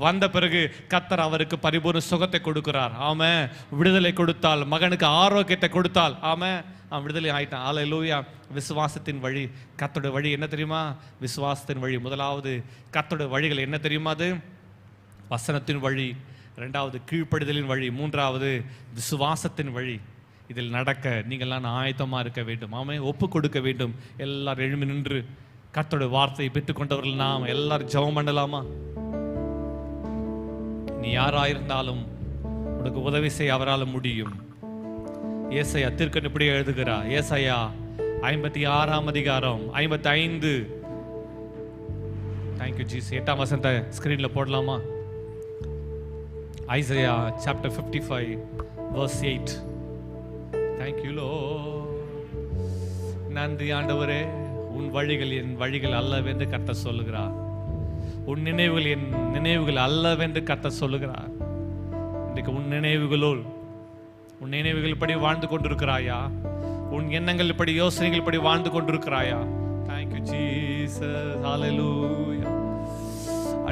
வந்த பிறகு கர்த்தர் அவருக்கு பரிபூர்ண சுகத்தை கொடுக்கிறார். ஆமென். விடுதலை கொடுத்தால், மகனுக்கு ஆரோக்கியத்தை கொடுத்தால், ஆமென், அவன் விடுதலை ஆயிட்டான். அல்லேலூயா. விசுவாசத்தின் வழி, கர்த்தருடைய வழி என்ன தெரியுமா? விசுவாசத்தின் வழி. முதலாவது கர்த்தருடைய வழிகள் என்ன தெரியுமா? அது வசனத்தின் வழி. ரெண்டாவது கீழ்ப்படிதலின் வழி. மூன்றாவது விசுவாசத்தின் வழி. இதில் நடக்க நீங்கள்லாம் ஆயத்தமாக இருக்க வேண்டும். ஆமே, ஒப்பு கொடுக்க வேண்டும். எல்லாரும் எழும்பி நின்று கர்த்தருடைய வார்த்தையை பெற்றுக்கொண்டவர்கள் நாம் எல்லாரும் ஜெபம் பண்ணலாமா? நீ யாராயிருந்தாலும் உனக்கு உதவி செய்ய அவரால் முடியும். ஏசாயா தீர்க்கன் இப்படி எழுதுகிறார். ஏசாயா 56ஆம் அதிகாரம் 55. தேங்க்யூ ஜீஸ். 8ஆம் வசனத்தை ஸ்கிரீன்ல போடலாமா? Isaiah chapter 55 verse 8. Thank you Lord. நன்றி ஆண்டவரே. உன் வழிகள் என் வழிகள் அல்லவென்று கர்த்தர் சொல்லுகிறார். உன் நினைவுகள் என் நினைவுகள் அல்லவென்று கர்த்தர் சொல்லுகிறார். இன்றைக்கு உன் நினைவுகள் இப்படி வாழ்ந்து கொண்டிருக்கிறாயா? உன் எண்ணங்கள் இப்படி, யோசனைகள் இப்படி வாழ்ந்து கொண்டிருக்கிறாயா? Thank you Jesus. Hallelujah.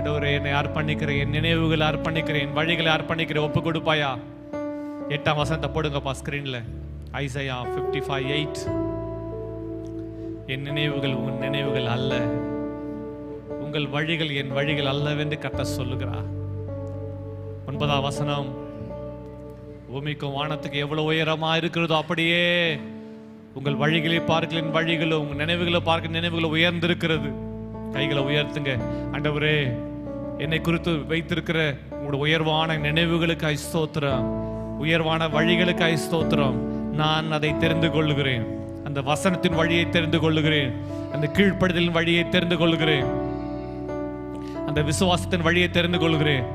ஆண்டவரே, என்னை அர்ப்பணிக்கிறேன், என் நினைவுகளை அர்ப்பணிக்கிறேன், என் வழிகளை அர்ப்பணிக்கிறேன். ஒப்பு கொடுப்பாயா? 8ஆம் வசனத்தை போடுங்கப்பா ஸ்கிரீன்ல. ஐசையா 55:8. என் நினைவுகள் உன் நினைவுகள் அல்ல, உங்கள் வழிகள் என் வழிகள் அல்லவென்று கர்த்தர் சொல்லுகிறார். 9ஆம் வசனம், பூமிக்கும் வானத்துக்கு எவ்வளவு உயரமா இருக்கிறதோ அப்படியே உங்கள் வழிகளை பார்க்க என் வழிகளோ, உங்கள் நினைவுகளை பார்க்க நினைவுகளை உயர்ந்திருக்கிறது. கைகளை உயர்த்துங்க. ஆண்டவரே, என்னை குறித்து வைத்திருக்கிற உங்களுடைய உயர்வான நினைவுகளுக்கு ஸ்தோத்திரம், உயர்வான வழிகளுக்கு ஸ்தோத்திரம். நான் அதை தெரிந்து கொள்ளுகிறேன், அந்த வசனத்தின் வழியை தெரிந்து கொள்ளுகிறேன், அந்த கீழ்ப்படுதலின் வழியை தெரிந்து கொள்ளுகிறேன், அந்த விசுவாசத்தின் வழியை தெரிந்து கொள்கிறேன்.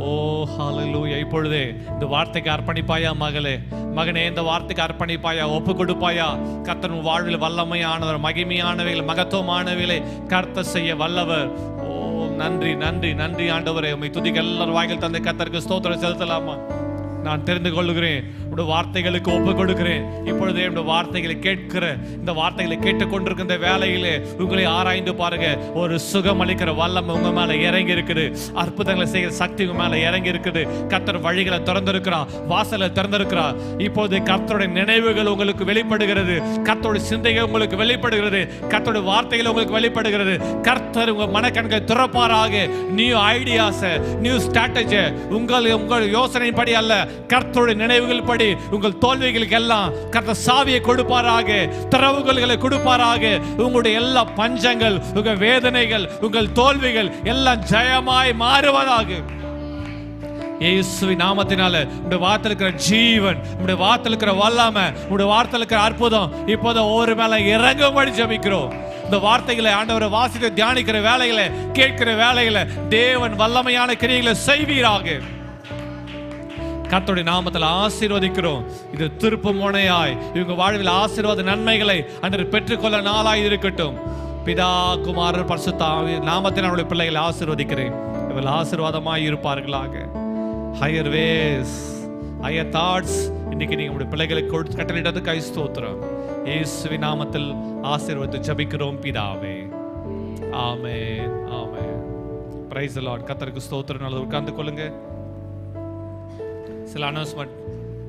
ஓ ஹல்லேலூயா. இப்பொழுதே இந்த வார்த்தைக்கு அர்ப்பணிப்பாயா மகளே, மகனே, இந்த வார்த்தைக்கு அர்ப்பணிப்பாயா, ஒப்பு கொடுப்பாயா? கர்த்தர் வாழ்வில் வல்லமையானவர், மகிமையானவைகள், மகத்துவமானவைகளை கர்த்தர் செய்ய வல்லவர். ஓ நன்றி நன்றி நன்றி ஆண்டவரே. உம்மை துதிக்க எல்லாரும் வாய்கள் தந்தை கர்த்தருக்கு ஸ்தோத்திரம் செலுத்தலாமா? நான் தெரிந்து கொள்ளுகிறேன், உடைய வார்த்தைகளுக்கு ஒப்பு கொடுக்கிறேன். இப்பொழுதே உடைய வார்த்தைகளை கேட்கிற, இந்த வார்த்தைகளை கேட்டுக்கொண்டிருக்கிற இந்த வேலையிலே உங்களை ஆராய்ந்து பாருங்க. ஒரு சுகம் அளிக்கிற வல்லமை உங்க மேல இறங்கி இருக்குது, அற்புதங்களை செய்கிற சக்தி உங்க மேல இறங்கி இருக்குது. கர்த்தர் வழிகளை திறந்திருக்கிறார், வாசலை திறந்திருக்கிறார். இப்போது கர்த்தருடைய நினைவுகள் உங்களுக்கு வெளிப்படுகிறது, கர்த்தருடைய சிந்தைகள் உங்களுக்கு வெளிப்படுகிறது, கர்த்தருடைய வார்த்தைகள் உங்களுக்கு வெளிப்படுகிறது. கர்த்தர் உங்க மனக்கண்களை திறப்பாராக. நியூ ஐடியாஸ், நியூ ஸ்ட்ராட்டஜி, உங்கள் யோசனைப்படி அல்ல, கர்த்தருடைய நினைவுகள் படி உங்கள் தோல்விகளுக்கு எல்லாம் கர்த்தர் சாவியை கொடுப்பாராக, திறவுகோல்களை கொடுப்பாராக. உங்களுடைய எல்லா பஞ்சங்கள், உங்கள் வேதனைகள், உங்கள் தோல்விகள் எல்லாம் ஜெயமாய் மாறுவதாக. இயேசுவின் நாமத்தினால உங்களுடைய வார்த்தையில் இருக்கிற ஜீவன், உங்களுடைய வார்த்தையில் இருக்கிற வல்லமை, உங்களுடைய வார்த்தையில் இருக்கிற அற்புதம் இப்போது ஒவ்வொரு மேல இறங்கும்படி ஜெபிக்கிறோம். இந்த வார்த்தைகளை ஆண்டவரை வாசித்து தியானிக்கிற வேலைகளை, கேட்கிற வேலைகளை தேவன் வல்லமையான கிரியைகளை செய்வீராக. கர்த்தருடைய நாமத்தில் ஆசீர்வதிக்கிறோம். இது திருப்பு முனையாய் இவங்க வாழ்வில் ஆசீர்வாத நன்மைகளை அன்று பெற்றுக்கொள்ள நாளாய் இருக்கட்டும். பிதா, குமாரர், பரிசுத்த ஆவியின் நாமத்தில் நம்முடைய பிள்ளைகளை ஆசீர்வதிக்கிறேன். இவர்கள் ஆசீர்வாதமாய் இருப்பார்களாக. ஹையர் வேஸ், ஹையர் தாட்ஸ் இன்னைக்கு நீங்க உங்களுடைய பிள்ளைகளுக்கு கட்டளையிட்டதுக்கு ஸ்தோத்திரம். இயேசுவின் நாமத்தில் ஆசீர்வதித்து ஜெபிக்கிறோம் பிதாவே. ஆமென், ஆமென். Praise the Lord. கர்த்தருக்கு ஸ்தோத்திரம். நல்லது, உட்கார்ந்து கொள்ளுங்க. சில அனௌன்ஸ்மெண்ட்